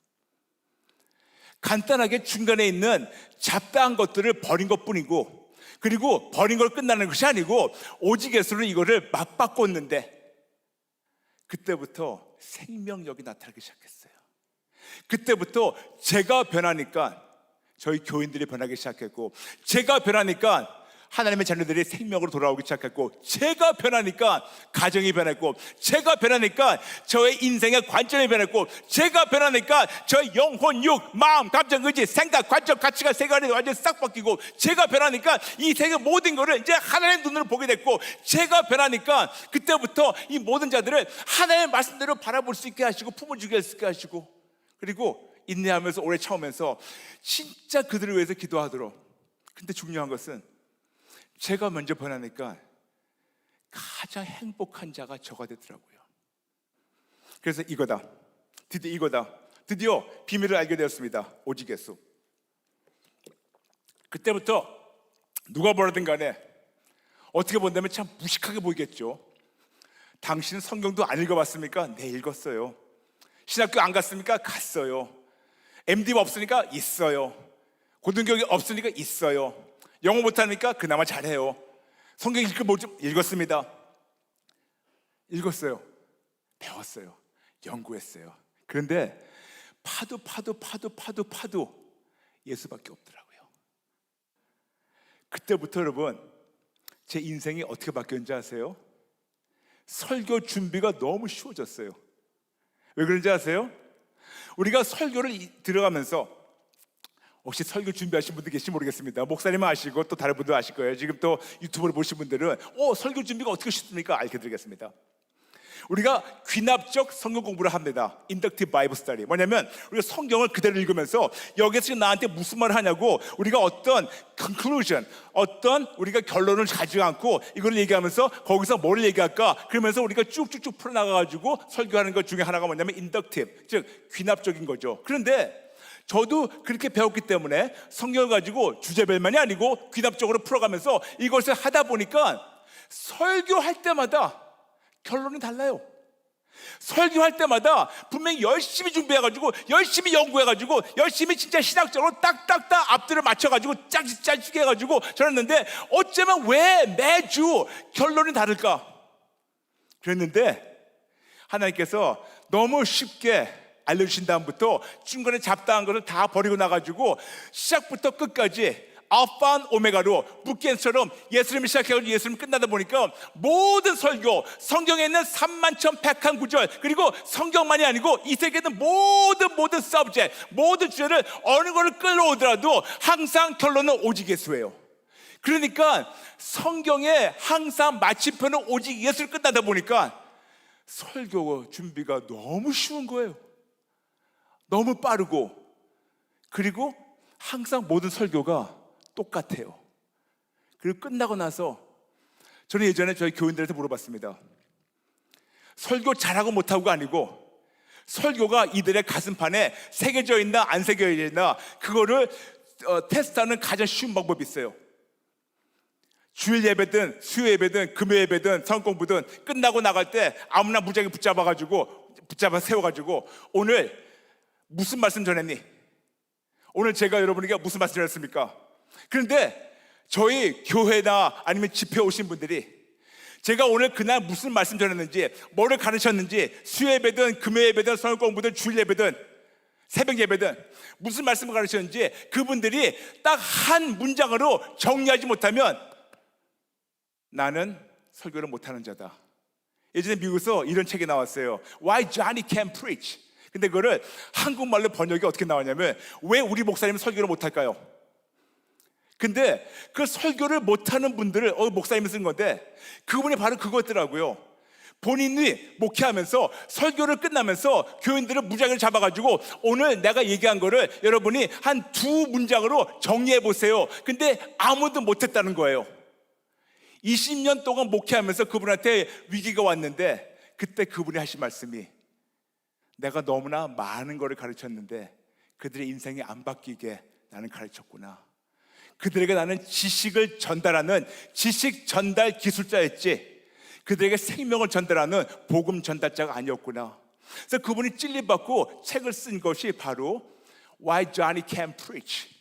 간단하게 중간에 있는 잡다한 것들을 버린 것뿐이고, 그리고 버린 걸 끝나는 것이 아니고 오지게수로 이거를 맞바꿨는데 그때부터 생명력이 나타나기 시작했어요. 그때부터 제가 변하니까 저희 교인들이 변하기 시작했고, 제가 변하니까 하나님의 자녀들이 생명으로 돌아오기 시작했고, 제가 변하니까 가정이 변했고, 제가 변하니까 저의 인생의 관점이 변했고, 제가 변하니까 저의 영혼, 육, 마음, 감정, 의지, 생각, 관점, 가치가 세계관이 완전히 싹 바뀌고, 제가 변하니까 이 세계 모든 것을 이제 하나님의 눈으로 보게 됐고, 제가 변하니까 그때부터 이 모든 자들을 하나님의 말씀대로 바라볼 수 있게 하시고 품어주게 하시고, 그리고 인내하면서 오래 참으면서 진짜 그들을 위해서 기도하도록. 근데 중요한 것은 제가 먼저 변하니까 가장 행복한 자가 저가 되더라고요. 그래서 이거다, 드디어 이거다, 드디어 비밀을 알게 되었습니다. 오지게수. 그때부터 누가 뭐라든 간에 어떻게 본다면 참 무식하게 보이겠죠. 당신은 성경도 안 읽어봤습니까? 네, 읽었어요. 신학교 안 갔습니까? 갔어요. MD가 없으니까 있어요. 고등교육이 없으니까 있어요. 영어 못하니까 그나마 잘해요. 성경 읽을 좀 읽었습니다. 읽었어요. 배웠어요. 연구했어요. 그런데 파도 예수밖에 없더라고요. 그때부터 여러분, 제 인생이 어떻게 바뀌었는지 아세요? 설교 준비가 너무 쉬워졌어요. 왜 그런지 아세요? 우리가 설교를 들어가면서, 혹시 설교 준비하신 분들 계실지 모르겠습니다. 목사님은 아시고 또 다른 분도 아실 거예요. 지금 또 유튜브를 보신 분들은 설교 준비가 어떻게 쉽습니까? 알려드리겠습니다. 우리가 귀납적 성경 공부를 합니다. Inductive Bible Study. 뭐냐면 우리가 성경을 그대로 읽으면서 여기서 지금 나한테 무슨 말을 하냐고 우리가 어떤 conclusion, 어떤 우리가 결론을 가지고 않고 이걸 얘기하면서 거기서 뭘 얘기할까? 그러면서 우리가 쭉쭉쭉 풀어나가가지고 설교하는 것 중에 하나가 뭐냐면 inductive, 즉 귀납적인 거죠. 그런데 저도 그렇게 배웠기 때문에 성경을 가지고 주제별만이 아니고 귀납적으로 풀어가면서 이것을 하다 보니까 설교할 때마다 결론이 달라요. 설교할 때마다 분명히 열심히 준비해가지고 열심히 연구해가지고 열심히 진짜 신학적으로 딱딱딱 앞뒤를 맞춰가지고 짜집게 해가지고 전했는데 어쩌면 왜 매주 결론이 다를까? 그랬는데 하나님께서 너무 쉽게 알려주신 다음부터 중간에 잡다한 것을 다 버리고 나가지고 시작부터 끝까지 알파 오메가로 북겐처럼 예수님이 시작해가지고 예수님 끝나다 보니까 모든 설교, 성경에 있는 31,101구절, 그리고 성경만이 아니고 이 세계에 있는 모든 서브젝트, 모든 주제를 어느 걸 끌어오더라도 항상 결론은 오직 예수예요. 그러니까 성경에 항상 마침표는 오직 예수를 끝나다 보니까 설교 준비가 너무 쉬운 거예요. 너무 빠르고, 그리고 항상 모든 설교가 똑같아요. 그리고 끝나고 나서 저는 예전에 저희 교인들한테 물어봤습니다. 설교 잘하고 못하고가 아니고 설교가 이들의 가슴판에 새겨져 있나 안 새겨져 있나 그거를 테스트하는 가장 쉬운 방법이 있어요. 주일 예배든 수요 예배든 금요 예배든 성공부든 끝나고 나갈 때 아무나 무작위 붙잡아 세워가지고 오늘 무슨 말씀 전했니? 오늘 제가 여러분에게 무슨 말씀 전했습니까? 그런데 저희 교회나 아니면 집회 오신 분들이 제가 오늘 그날 무슨 말씀 전했는지, 뭐를 가르쳤는지, 수요 예배든 금요 예배든 성경 공부든 주일 예배든 새벽 예배든 무슨 말씀을 가르쳤는지 그분들이 딱 한 문장으로 정리하지 못하면 나는 설교를 못하는 자다. 예전에 미국에서 이런 책이 나왔어요. Why Johnny Can't Preach. 근데 그거를 한국말로 번역이 어떻게 나왔냐면 왜 우리 목사님은 설교를 못할까요? 근데 그 설교를 못하는 분들을 목사님이 쓴 건데 그분이 바로 그거였더라고요. 본인이 목회하면서 설교를 끝나면서 교인들을 무작위로 잡아가지고 오늘 내가 얘기한 거를 여러분이 한 두 문장으로 정리해 보세요. 근데 아무도 못했다는 거예요. 20년 동안 목회하면서 그분한테 위기가 왔는데 그때 그분이 하신 말씀이 내가 너무나 많은 거를 가르쳤는데 그들의 인생이 안 바뀌게 나는 가르쳤구나. 그들에게 나는 지식을 전달하는 지식 전달 기술자였지 그들에게 생명을 전달하는 복음 전달자가 아니었구나. 그래서 그분이 찔림받고 책을 쓴 것이 바로 Why Johnny Can't Preach.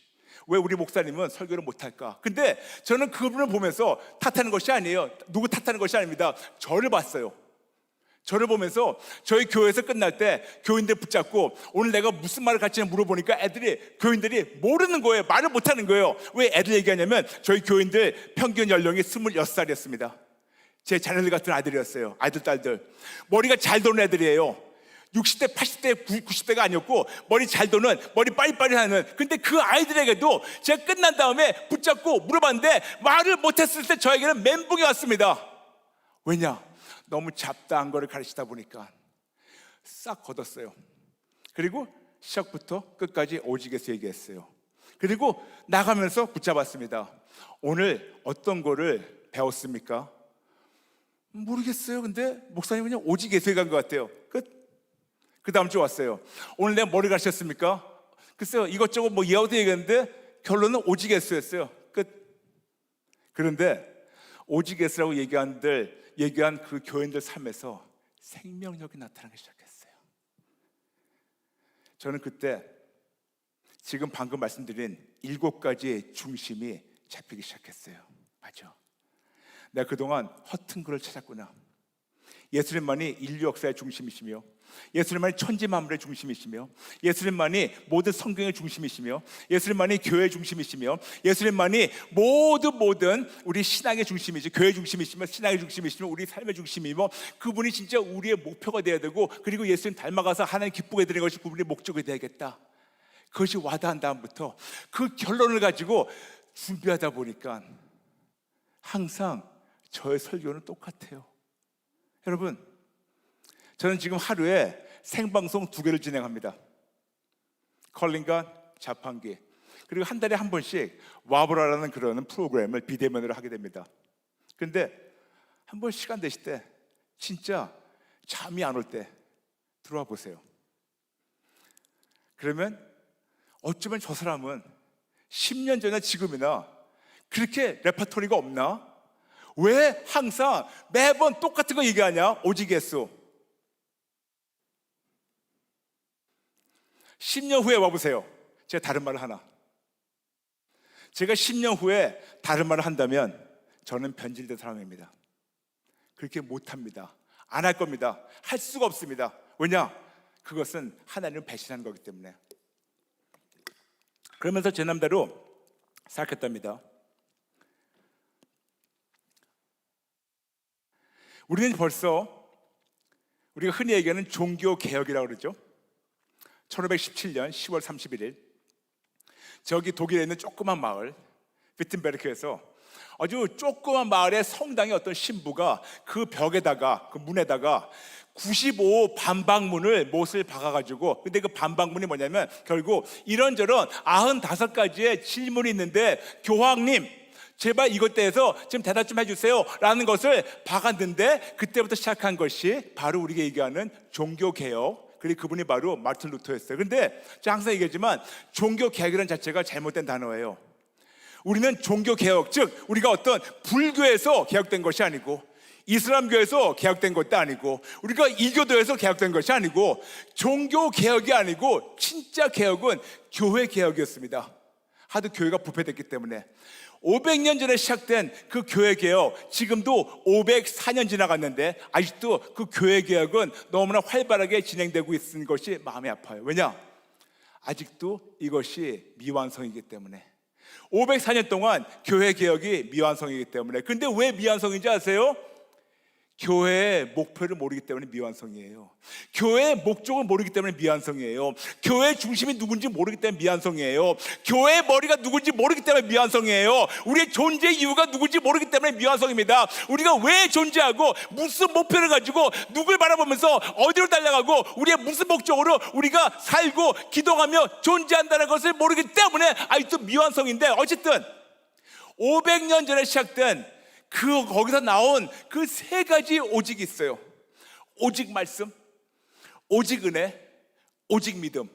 왜 우리 목사님은 설교를 못할까? 근데 저는 그분을 보면서 탓하는 것이 아니에요. 누구 탓하는 것이 아닙니다. 저를 봤어요. 저를 보면서 저희 교회에서 끝날 때 교인들 붙잡고 오늘 내가 무슨 말을 가르치냐 물어보니까 교인들이 모르는 거예요. 말을 못하는 거예요. 왜 애들 얘기하냐면 저희 교인들 평균 연령이 26살이었습니다. 제 자녀들 같은 아들이었어요. 아들, 딸들. 머리가 잘 도는 애들이에요. 60대, 80대, 90대가 아니었고 머리 잘 도는, 머리 빠리빠리 하는. 근데 그 아이들에게도 제가 끝난 다음에 붙잡고 물어봤는데 말을 못했을 때 저에게는 멘붕이 왔습니다. 왜냐? 너무 잡다한 거를 가르치다 보니까 싹 걷었어요. 그리고 시작부터 끝까지 오직에서 얘기했어요. 그리고 나가면서 붙잡았습니다. 오늘 어떤 거를 배웠습니까? 모르겠어요. 근데 목사님은 그냥 오직에서 얘기한 것 같아요. 끝. 그 다음 주 왔어요. 오늘 내가 뭐를 가르쳤습니까? 글쎄요, 이것저것 이야기도 얘기했는데 결론은 오직에서였어요. 끝. 그런데 오직에서라고 얘기한 그 교인들 삶에서 생명력이 나타나기 시작했어요. 저는 그때 지금 방금 말씀드린 7가지의 중심이 잡히기 시작했어요. 맞아. 내가 그동안 허튼 글을 찾았구나. 예수님만이 인류 역사의 중심이시며 예수님만이 천지 만물의 중심이시며 예수님만이 모든 성경의 중심이시며 예수님만이 교회의 중심이시며 예수님만이 모든 우리 신앙의 중심이시 교회의 중심이시며 신앙의 중심이시며 우리 삶의 중심이며 그분이 진짜 우리의 목표가 되어야 되고 그리고 예수님 닮아가서 하나님 기쁘게 드리는 것이 그분의 목적이 되어야겠다. 그것이 와닿은 다음부터 그 결론을 가지고 준비하다 보니까 항상 저의 설교는 똑같아요. 여러분, 저는 지금 하루에 생방송 2개를 진행합니다. 컬링과 자판기. 그리고 한 달에 한 번씩 와보라라는 그런 프로그램을 비대면으로 하게 됩니다. 그런데 한 번 시간 되실 때 진짜 잠이 안 올 때 들어와 보세요. 그러면 어쩌면 저 사람은 10년 전에 지금이나 그렇게 레퍼토리가 없나? 왜 항상 매번 똑같은 거 얘기하냐? 오직 예수. 10년 후에 와보세요. 제가 다른 말을 하나. 제가 10년 후에 다른 말을 한다면 저는 변질된 사람입니다. 그렇게 못합니다. 안 할 겁니다. 할 수가 없습니다. 왜냐? 그것은 하나님을 배신하는 거기 때문에. 그러면서 제 남대로 생각했답니다. 우리는 벌써 우리가 흔히 얘기하는 종교개혁이라고 그러죠. 1517년 10월 31일 저기 독일에 있는 조그만 마을 비튼베르크에서 아주 조그만 마을의 성당의 어떤 신부가 그 벽에다가, 그 문에다가 95 반박문을 못을 박아가지고, 근데 그 반박문이 뭐냐면 결국 이런저런 95가지의 질문이 있는데 교황님 제발 이것 대해서 좀 대답 좀 해주세요 라는 것을 박았는데, 그때부터 시작한 것이 바로 우리가 얘기하는 종교개혁, 그리고 그분이 바로 마르틴 루터였어요. 그런데 제가 항상 얘기하지만 종교개혁이라는 자체가 잘못된 단어예요. 우리는 종교개혁, 즉 우리가 어떤 불교에서 개혁된 것이 아니고 이슬람교에서 개혁된 것도 아니고 우리가 이교도에서 개혁된 것이 아니고 종교개혁이 아니고 진짜 개혁은 교회개혁이었습니다. 하도 교회가 부패됐기 때문에 500년 전에 시작된 그 교회개혁, 지금도 504년 지나갔는데 아직도 그 교회개혁은 너무나 활발하게 진행되고 있는 것이 마음이 아파요. 왜냐? 아직도 이것이 미완성이기 때문에. 504년 동안 교회개혁이 미완성이기 때문에. 근데 왜 미완성인지 아세요? 교회의 목표를 모르기 때문에 미완성이에요. 교회의 목적을 모르기 때문에 미완성이에요. 교회의 중심이 누군지 모르기 때문에 미완성이에요. 교회의 머리가 누군지 모르기 때문에 미완성이에요. 우리의 존재 이유가 누군지 모르기 때문에 미완성입니다. 우리가 왜 존재하고 무슨 목표를 가지고 누굴 바라보면서 어디로 달려가고 우리의 무슨 목적으로 우리가 살고 기도하며 존재한다는 것을 모르기 때문에 아직도 미완성인데, 어쨌든 500년 전에 시작된 거기서 나온 그 세 가지 오직이 있어요. 오직 말씀, 오직 은혜, 오직 믿음.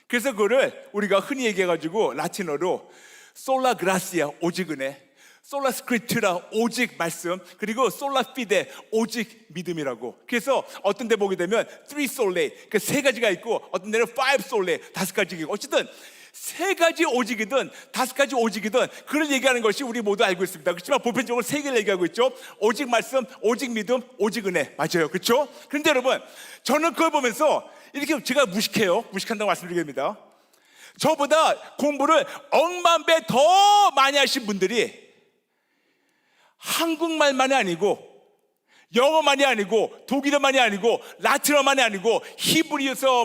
그래서 그거를 우리가 흔히 얘기해가지고 라틴어로 솔라 그라시아, 오직 은혜, 솔라 스크립투라, 오직 말씀, 그리고 솔라 피데, 오직 믿음이라고. 그래서 어떤 데 보게 되면 3 솔레, 그 세 가지가 있고 어떤 데는 5 솔레, 5가지가 있고, 어쨌든 세 가지 오직이든 5가지 오직이든 그걸 얘기하는 것이 우리 모두 알고 있습니다. 그렇지만 보편적으로 세 개를 얘기하고 있죠. 오직 말씀, 오직 믿음, 오직 은혜. 맞아요. 그렇죠? 그런데 여러분, 저는 그걸 보면서 이렇게 제가 무식한다고 말씀드립니다. 저보다 공부를 억만 배 더 많이 하신 분들이 한국말만이 아니고 영어만이 아니고 독일어만이 아니고 라틴어만이 아니고 히브리어서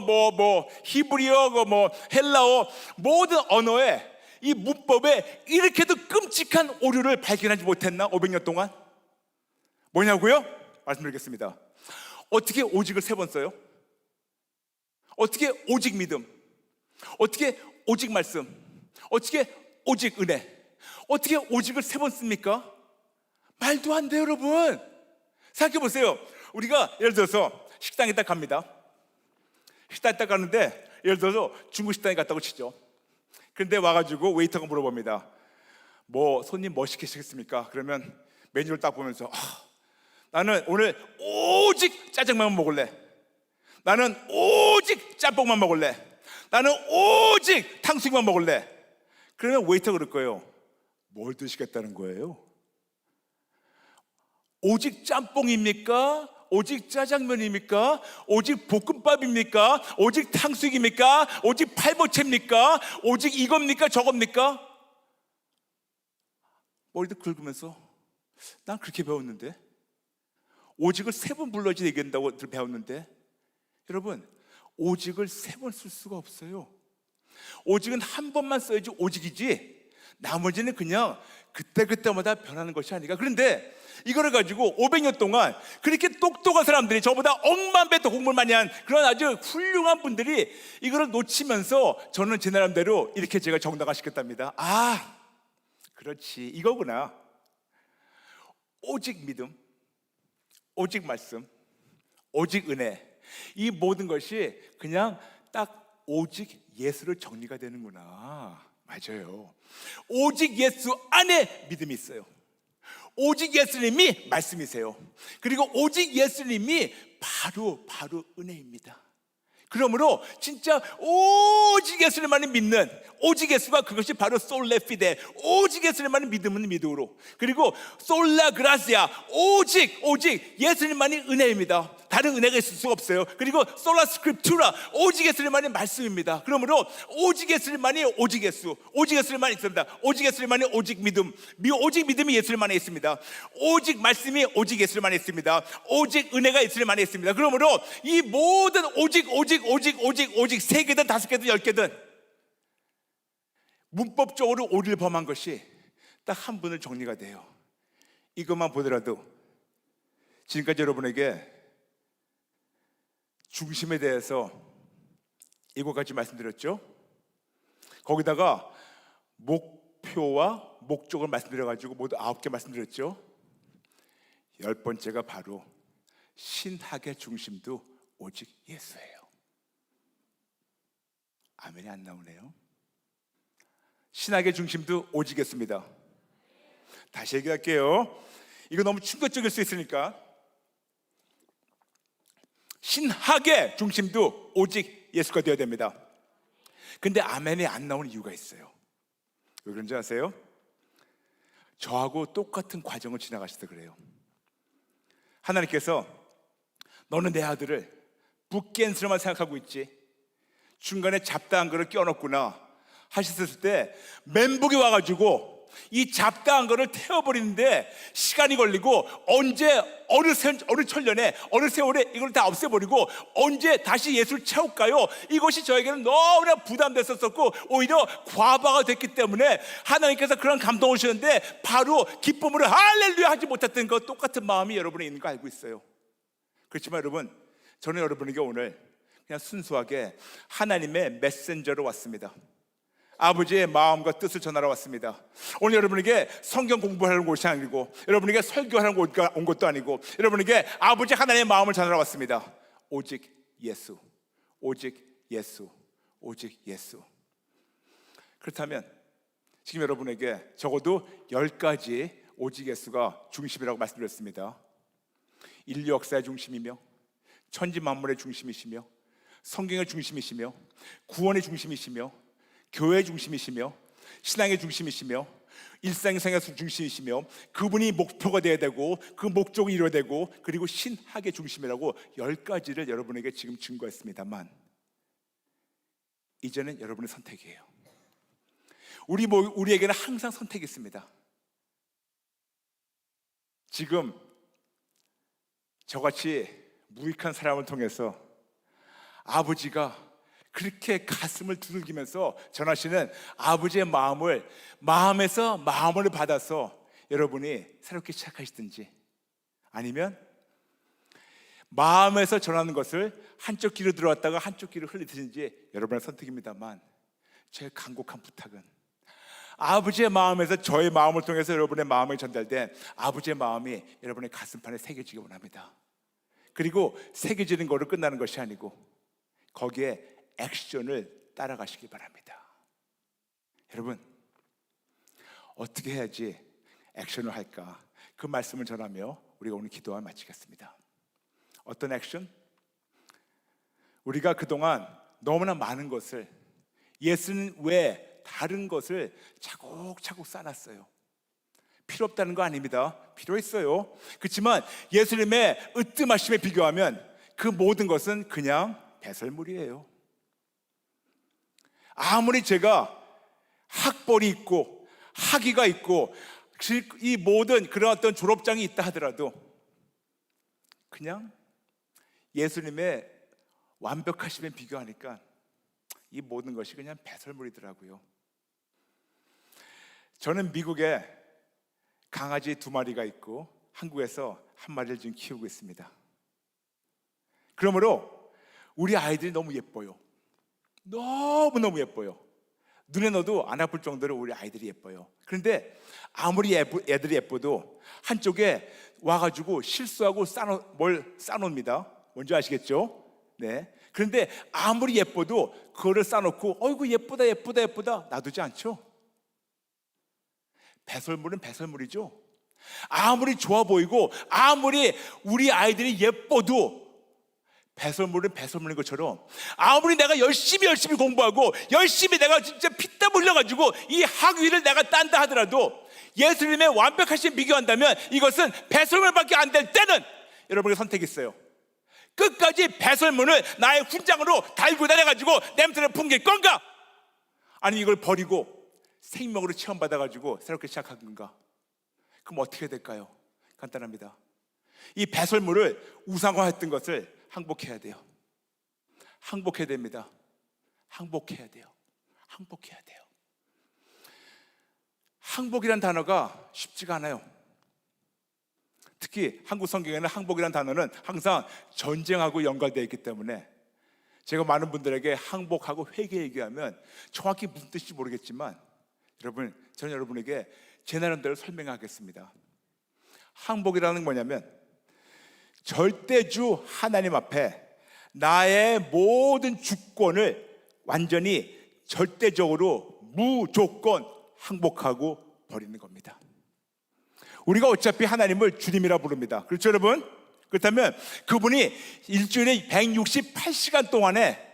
히브리어, 헬라어, 모든 언어에 이 문법에 이렇게도 끔찍한 오류를 발견하지 못했나? 500년 동안. 뭐냐고요? 말씀드리겠습니다. 어떻게 오직을 3번 써요? 어떻게 오직 믿음? 어떻게 오직 말씀? 어떻게 오직 은혜? 어떻게 오직을 3번 씁니까? 말도 안 돼요, 여러분. 생각해 보세요. 우리가 예를 들어서 식당에 딱 갑니다. 식당에 딱 가는데 예를 들어서 중국 식당에 갔다고 치죠. 그런데 와가지고 웨이터가 물어봅니다. 손님 뭐 시키시겠습니까? 그러면 메뉴를 딱 보면서 나는 오늘 오직 짜장면만 먹을래. 나는 오직 짬뽕만 먹을래. 나는 오직 탕수육만 먹을래. 그러면 웨이터가 그럴 거예요. 뭘 드시겠다는 거예요? 오직 짬뽕입니까? 오직 짜장면입니까? 오직 볶음밥입니까? 오직 탕수육입니까? 오직 팔보채입니까? 오직 이겁니까? 저겁니까? 머리도 긁으면서 난 그렇게 배웠는데, 오직을 3번 불러야지 얘기한다고 배웠는데, 여러분, 오직을 3번 쓸 수가 없어요. 오직은 한 번만 써야지 오직이지, 나머지는 그냥 그때그때마다 변하는 것이 아니까. 그런데 이거를 가지고 500년 동안 그렇게 똑똑한 사람들이, 저보다 억만 배 더 공부를 많이 한 그런 아주 훌륭한 분들이 이거를 놓치면서 저는 제 나름대로 이렇게 제가 정당화 시켰답니다. 그렇지, 이거구나. 오직 믿음, 오직 말씀, 오직 은혜, 이 모든 것이 그냥 딱 오직 예수를 정리가 되는구나. 맞아요. 오직 예수 안에 믿음이 있어요. 오직 예수님이 말씀이세요. 그리고 오직 예수님이 바로 은혜입니다. 그러므로 진짜 오직 예수님만을 믿는, 오직 예수가 그것이 바로 솔레 피데, 오직 예수님만을 믿으면 믿음으로, 그리고 솔라 그라시아, 오직 예수님만이 은혜입니다. 다른 은혜가 있을 수가 없어요. 그리고 솔라 스크립투라, 오직 예수님만이 말씀입니다. 그러므로 오직 예수님만이 오직 예수, 오직 예수님만이 있습니다. 오직 예수님만이 오직 믿음, 오직 믿음이 예수님만에 있습니다. 오직 말씀이 오직 예수님만에 있습니다. 오직 은혜가 예수님만에 있습니다. 그러므로 이 모든 오직 3개든 5개든 10개든 문법적으로 오류를 범한 것이 딱 한 분을 정리가 돼요. 이것만 보더라도 지금까지 여러분에게 중심에 대해서 이것까지 말씀드렸죠. 거기다가 목표와 목적을 말씀드려가지고 모두 9개 말씀드렸죠. 10번째가 바로 신학의 중심도 오직 예수예요. 아멘이 안 나오네요. 신학의 중심도 오직 예수입니다. 다시 얘기할게요. 이거 너무 충격적일 수 있으니까. 신학의 중심도 오직 예수가 되어야 됩니다. 근데 아멘이 안 나오는 이유가 있어요. 왜 그런지 아세요? 저하고 똑같은 과정을 지나가셔서 그래요. 하나님께서 너는 내 아들을 붓겐스로만 생각하고 있지, 중간에 잡다한 거를 껴넣구나 하셨을 때 멘붕이 와가지고 이 잡다한 거를 태워버리는데 시간이 걸리고, 언제 어느 천년에 어느 세월에 이걸 다 없애버리고 언제 다시 예수를 채울까요? 이것이 저에게는 너무나 부담됐었고 오히려 과부하가 됐기 때문에 하나님께서 그런 감동을 주셨는데 바로 기쁨으로 할렐루야 하지 못했던 것, 똑같은 마음이 여러분에 있는 거 알고 있어요. 그렇지만 여러분, 저는 여러분에게 오늘 그냥 순수하게 하나님의 메신저로 왔습니다. 아버지의 마음과 뜻을 전하러 왔습니다. 오늘 여러분에게 성경 공부하는 곳이 아니고, 여러분에게 설교하는 곳 온 것도 아니고, 여러분에게 아버지 하나님의 마음을 전하러 왔습니다. 오직 예수, 오직 예수, 오직 예수. 그렇다면 지금 여러분에게 적어도 10가지 오직 예수가 중심이라고 말씀드렸습니다. 인류 역사의 중심이며, 천지 만물의 중심이시며, 성경의 중심이시며, 구원의 중심이시며, 교회의 중심이시며, 신앙의 중심이시며, 일상생활의 중심이시며, 그분이 목표가 되어야 되고 그 목적을 이루어야 되고, 그리고 신학의 중심이라고 10가지를 여러분에게 지금 증거했습니다만, 이제는 여러분의 선택이에요. 우리에게는 항상 선택이 있습니다. 지금 저같이 무익한 사람을 통해서 아버지가 그렇게 가슴을 두들기면서 전하시는 아버지의 마음에서 마음을 받아서 여러분이 새롭게 시작하시든지, 아니면 마음에서 전하는 것을 한쪽 귀로 들어왔다가 한쪽 귀로 흘리든지 여러분의 선택입니다만, 제 간곡한 부탁은 아버지의 마음에서 저의 마음을 통해서 여러분의 마음에 전달된 아버지의 마음이 여러분의 가슴판에 새겨지기 원합니다. 그리고 새겨지는 거로 끝나는 것이 아니고 거기에 액션을 따라가시기 바랍니다. 여러분, 어떻게 해야지 액션을 할까? 그 말씀을 전하며 우리가 오늘 기도와 마치겠습니다. 어떤 액션? 우리가 그동안 너무나 많은 것을, 예수는 외에 다른 것을 차곡차곡 쌓아놨어요. 필요 없다는 거 아닙니다. 필요했어요. 그렇지만 예수님의 으뜸하심에 비교하면 그 모든 것은 그냥 배설물이에요. 아무리 제가 학벌이 있고 학위가 있고 이 모든 그런 어떤 졸업장이 있다 하더라도 그냥 예수님의 완벽하심에 비교하니까 이 모든 것이 그냥 배설물이더라고요. 저는 미국에 강아지 2마리가 있고 한국에서 1마리를 지금 키우고 있습니다. 그러므로 우리 아이들이 너무 예뻐요. 너무너무 예뻐요. 눈에 넣어도 안 아플 정도로 우리 아이들이 예뻐요. 그런데 아무리 애들이 예뻐도 한쪽에 와가지고 실수하고 뭘 싸놓습니다. 뭔지 아시겠죠? 네. 그런데 아무리 예뻐도 그거를 싸놓고 어이구 예쁘다 놔두지 않죠? 배설물은 배설물이죠. 아무리 좋아 보이고 아무리 우리 아이들이 예뻐도 배설물은 배설물인 것처럼 아무리 내가 열심히 공부하고 열심히 내가 진짜 피땀 흘려가지고 이 학위를 내가 딴다 하더라도 예수님의 완벽하신 비교한다면 이것은 배설물밖에 안 될 때는 여러분의 선택이 있어요. 끝까지 배설물을 나의 훈장으로 달고 다녀가지고 냄새를 풍길 건가? 아니 이걸 버리고 생명으로 체험받아가지고 새롭게 시작한 건가? 그럼 어떻게 될까요? 간단합니다. 이 배설물을 우상화했던 것을 항복해야 돼요. 항복해야 됩니다. 항복해야 돼요. 항복해야 돼요. 항복이란 단어가 쉽지가 않아요. 특히 한국 성경에는 항복이란 단어는 항상 전쟁하고 연관되어 있기 때문에 제가 많은 분들에게 항복하고 회개 얘기하면 정확히 무슨 뜻인지 모르겠지만 여러분, 저는 여러분에게 제 나름대로 설명하겠습니다. 항복이라는 뭐냐면 절대주 하나님 앞에 나의 모든 주권을 완전히 절대적으로 무조건 항복하고 버리는 겁니다. 우리가 어차피 하나님을 주님이라 부릅니다. 그렇죠 여러분? 그렇다면 그분이 일주일에 168시간 동안에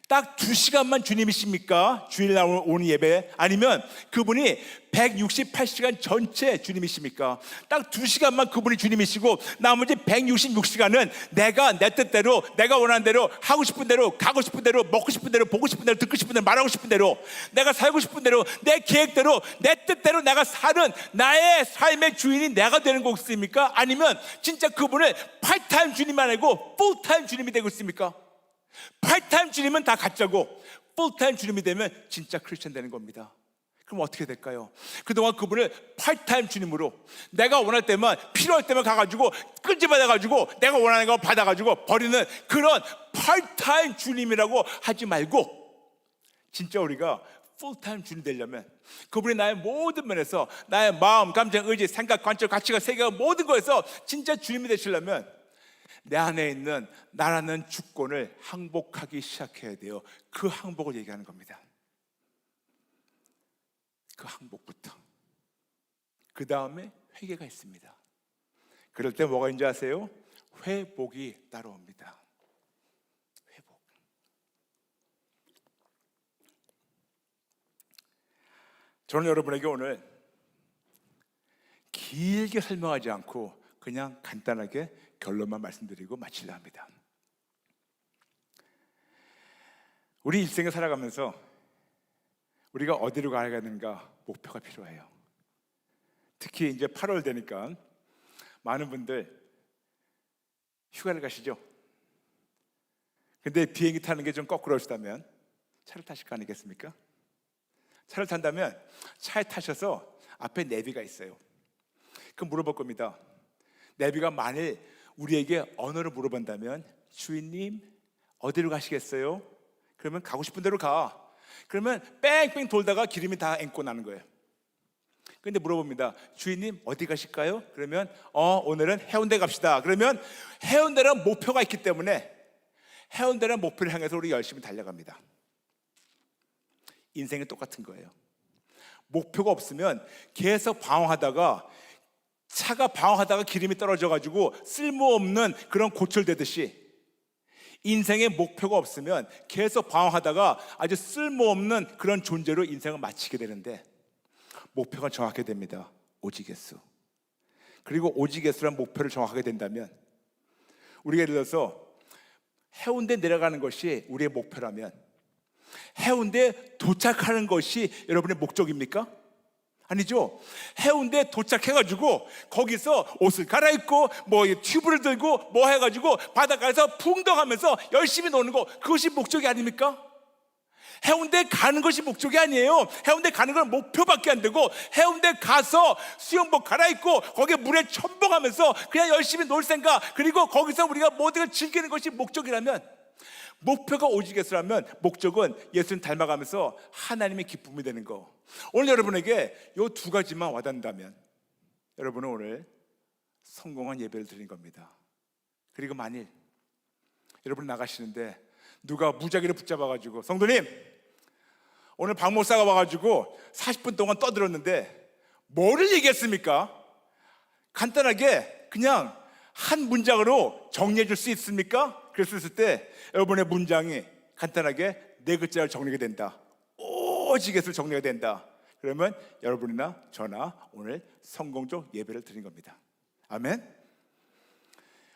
딱 2시간만 주님이십니까? 주일날 오는 예배? 아니면 그분이 168시간 전체 주님이십니까? 딱 2시간만 그분이 주님이시고 나머지 166시간은 내가 내 뜻대로 내가 원하는 대로 하고 싶은 대로 가고 싶은 대로 먹고 싶은 대로 보고 싶은 대로 듣고 싶은 대로 말하고 싶은 대로 내가 살고 싶은 대로 내 계획대로 내 뜻대로 내가 사는 나의 삶의 주인이 내가 되는 거 있습니까? 아니면 진짜 그분을 파트타임 주님만 아니고 풀타임 주님이 되고 있습니까? 파트타임 주님은 다 가짜고 풀타임 주님이 되면 진짜 크리스천 되는 겁니다. 그럼 어떻게 될까요? 그동안 그분을 파트타임 주님으로 내가 원할 때만 필요할 때만 가가지고 끈집어내가지고 내가 원하는 거 받아가지고 버리는 그런 파트타임 주님이라고 하지 말고 진짜 우리가 풀타임 주님 되려면 그분이 나의 모든 면에서 나의 마음, 감정, 의지, 생각, 관점, 가치가, 세계가 모든 거에서 진짜 주님이 되시려면 내 안에 있는 나라는 주권을 항복하기 시작해야 돼요. 그 항복을 얘기하는 겁니다. 그 항복부터. 그 다음에 회개가 있습니다. 그럴 때 뭐가 있는지 아세요? 회복이 따라옵니다. 회복. 저는 여러분에게 오늘 길게 설명하지 않고 그냥 간단하게 결론만 말씀드리고 마치려 합니다. 우리 일생을 살아가면서 우리가 어디로 가야 하는가 목표가 필요해요. 특히 이제 8월 되니까 많은 분들 휴가를 가시죠. 근데 비행기 타는 게 좀 거꾸로시다면 차를 타실 거 아니겠습니까? 차를 탄다면 차에 타셔서 앞에 내비가 있어요. 그럼 물어볼 겁니다. 내비가 만일 우리에게 언어를 물어본다면 주인님 어디로 가시겠어요? 그러면 가고 싶은 데로 가. 그러면 뺑뺑 돌다가 기름이 다 앵꼬 나는 거예요. 근데 물어봅니다. 주인님 어디 가실까요? 그러면 오늘은 해운대 갑시다. 그러면 해운대라는 목표가 있기 때문에 해운대라는 목표를 향해서 우리 열심히 달려갑니다. 인생은 똑같은 거예요. 목표가 없으면 계속 방황하다가 차가 방황하다가 기름이 떨어져가지고 쓸모없는 그런 고철되듯이 인생에 목표가 없으면 계속 방황하다가 아주 쓸모없는 그런 존재로 인생을 마치게 되는데 목표가 정확하게 됩니다. 오직예수. 그리고 오직예수라는 목표를 정확하게 된다면 우리가 예를 들어서 해운대 내려가는 것이 우리의 목표라면 해운대 도착하는 것이 여러분의 목적입니까? 아니죠. 해운대 도착해가지고 거기서 옷을 갈아입고 뭐 튜브를 들고 뭐 해가지고 바닷가에서 풍덩하면서 열심히 노는 거 그것이 목적이 아닙니까? 해운대 가는 것이 목적이 아니에요. 해운대 가는 건 목표밖에 안 되고 해운대 가서 수영복 갈아입고 거기에 물에 첨벙하면서 그냥 열심히 놀 생각 그리고 거기서 우리가 모든 걸 즐기는 것이 목적이라면 목표가 오직예수라면 목적은 예수님 닮아가면서 하나님의 기쁨이 되는 거. 오늘 여러분에게 이 두 가지만 와닿는다면 여러분은 오늘 성공한 예배를 드린 겁니다. 그리고 만일 여러분 나가시는데 누가 무작위로 붙잡아가지고 성도님 오늘 박 목사가 와가지고 40분 동안 떠들었는데 뭐를 얘기했습니까? 간단하게 그냥 한 문장으로 정리해 줄 수 있습니까? 그랬을 때 여러분의 문장이 간단하게 네 글자를 정리가 된다. 오직에서 정리가 된다. 그러면 여러분이나 저나 오늘 성공적 예배를 드린 겁니다. 아멘.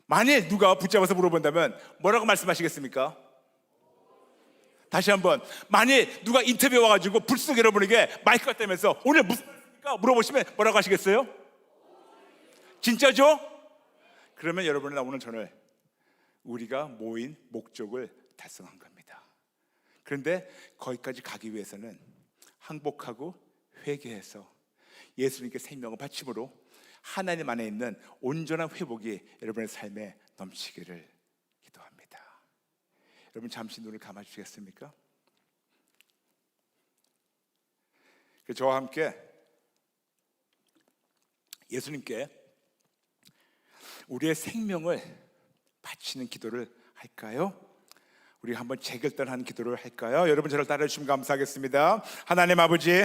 만일 누가 붙잡아서 물어본다면 뭐라고 말씀하시겠습니까? 다시 한번, 만일 누가 인터뷰 와가지고 불쑥 여러분에게 마이크가 떼면서 오늘 무슨 말입니까? 물어보시면 뭐라고 하시겠어요? 진짜죠? 그러면 여러분은 오늘 저는 우리가 모인 목적을 달성한 겁니다. 그런데 거기까지 가기 위해서는 항복하고 회개해서 예수님께 생명을 바침으로 하나님 안에 있는 온전한 회복이 여러분의 삶에 넘치기를 기도합니다. 여러분 잠시 눈을 감아주시겠습니까? 저와 함께 예수님께 우리의 생명을 바치는 기도를 할까요? 우리 한번 재결단하는 기도를 할까요? 여러분 저를 따라해 주시면 감사하겠습니다. 하나님 아버지,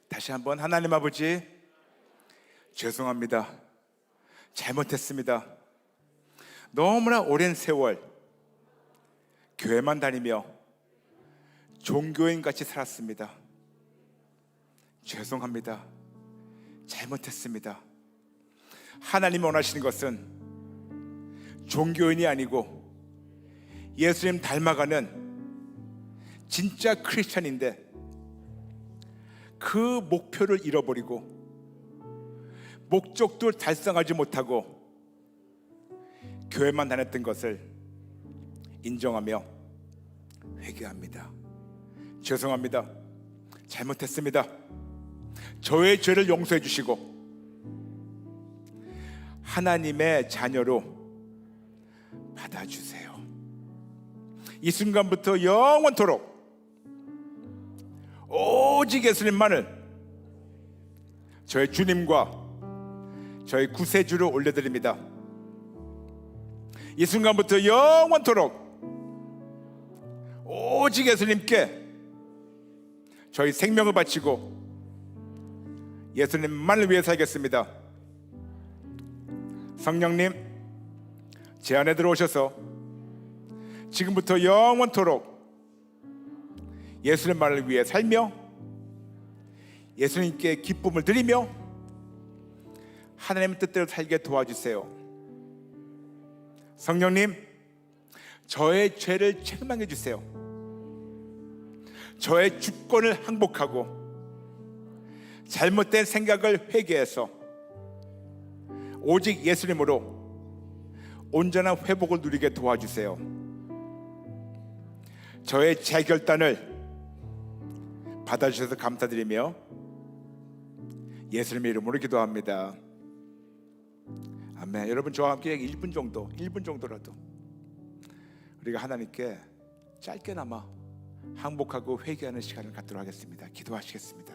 다시 한번 하나님 아버지, 죄송합니다. 잘못했습니다. 너무나 오랜 세월 교회만 다니며 종교인같이 살았습니다. 죄송합니다. 잘못했습니다. 하나님이 원하시는 것은 종교인이 아니고 예수님 닮아가는 진짜 크리스찬인데 그 목표를 잃어버리고 목적도 달성하지 못하고 교회만 다녔던 것을 인정하며 회개합니다. 죄송합니다. 잘못했습니다. 저의 죄를 용서해 주시고 하나님의 자녀로 받아주세요. 이 순간부터 영원토록 오직 예수님만을 저의 주님과 저의 구세주로 올려드립니다. 이 순간부터 영원토록 오직 예수님께 저희 생명을 바치고 예수님만을 위해 살겠습니다. 성령님, 제 안에 들어오셔서 지금부터 영원토록 예수님만을 위해 살며 예수님께 기쁨을 드리며 하나님의 뜻대로 살게 도와주세요. 성령님, 저의 죄를 책망해 주세요. 저의 주권을 항복하고 잘못된 생각을 회개해서 오직 예수님으로 온전한 회복을 누리게 도와주세요. 저의 재결단을 받아주셔서 감사드리며 예수님의 이름으로 기도합니다. 아멘. 여러분 저와 함께 1분 정도라도 우리가 하나님께 짧게나마 항복하고 회개하는 시간을 갖도록 하겠습니다. 기도하시겠습니다.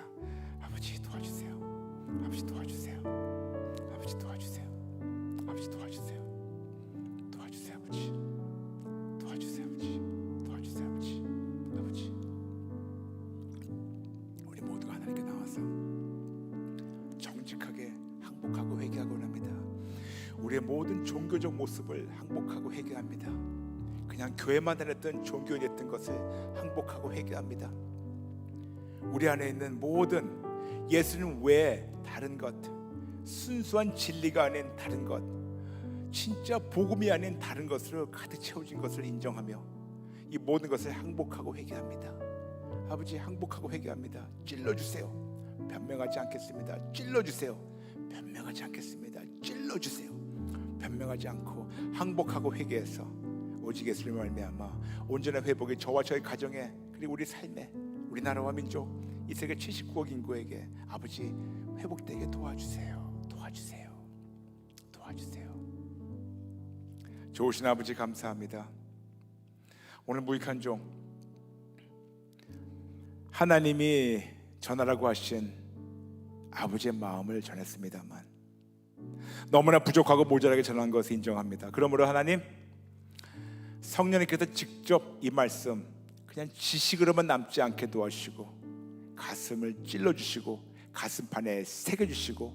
아버지 도와주세요. 아버지 도와주세요. 아버지 도와주세요. 아버지 도와주세요. 도와주세요 아버지. 도와주세요 아버지. 도와주세요 아버지. 아버지, 우리 모두가 하나님께 나와서 정직하게 항복하고 회개하고 합니다. 우리의 모든 종교적 모습을 항복하고 회개합니다. 그냥 교회만 다녔던 종교인이었던 것을 항복하고 회개합니다. 우리 안에 있는 모든 예수님 외에 다른 것, 순수한 진리가 아닌 다른 것, 진짜 복음이 아닌 다른 것으로 가득 채워진 것을 인정하며 이 모든 것을 항복하고 회개합니다. 아버지, 항복하고 회개합니다. 찔러주세요. 변명하지 않겠습니다. 찔러주세요. 변명하지 않겠습니다. 찔러주세요. 변명하지 않고 항복하고 회개해서 오직 예수님을 말미암아 온전한 회복이 저와 저의 가정에, 그리고 우리 삶에, 우리나라와 민족, 이 세계 79억 인구에게 아버지 회복되게 도와주세요. 도와주세요. 도와주세요. 좋으신 아버지 감사합니다. 오늘 무익한 종 하나님이 전하라고 하신 아버지의 마음을 전했습니다만 너무나 부족하고 모자라게 전한 것을 인정합니다. 그러므로 하나님, 성령님께서 직접 이 말씀 그냥 지식으로만 남지 않게 도와주시고 가슴을 찔러주시고 가슴판에 새겨주시고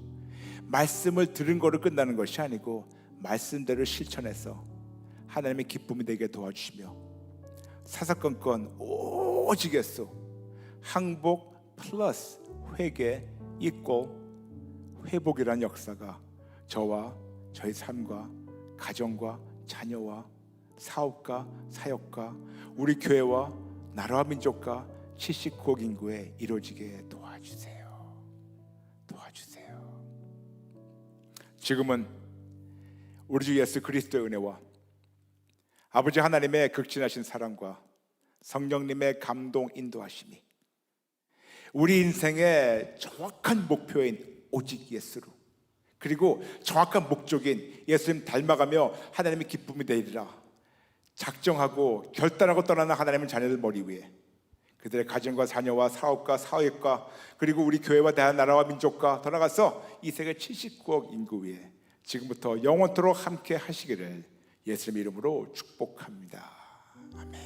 말씀을 들은 거로 끝나는 것이 아니고 말씀대로 실천해서 하나님의 기쁨이 되게 도와주시며 사사건건 오직 예수, 항복 플러스 회개 있고 회복이란 역사가 저와 저희 삶과 가정과 자녀와 사업과 사역과 우리 교회와 나라와 민족과 79억 인구에 이루어지게 도와주세요. 도와주세요. 지금은 우리 주 예수 그리스도의 은혜와 아버지 하나님의 극진하신 사랑과 성령님의 감동 인도하심이 우리 인생의 정확한 목표인 오직 예수로, 그리고 정확한 목적인 예수님 닮아가며 하나님의 기쁨이 되리라 작정하고 결단하고 떠나는 하나님의 자녀들 머리 위에 그들의 가정과 자녀와 사업과 사회과 그리고 우리 교회와 대한 나라와 민족과 돌아가서 이 세계 79억 인구 위에 지금부터 영원토록 함께 하시기를 예수님 이름으로 축복합니다. 아멘.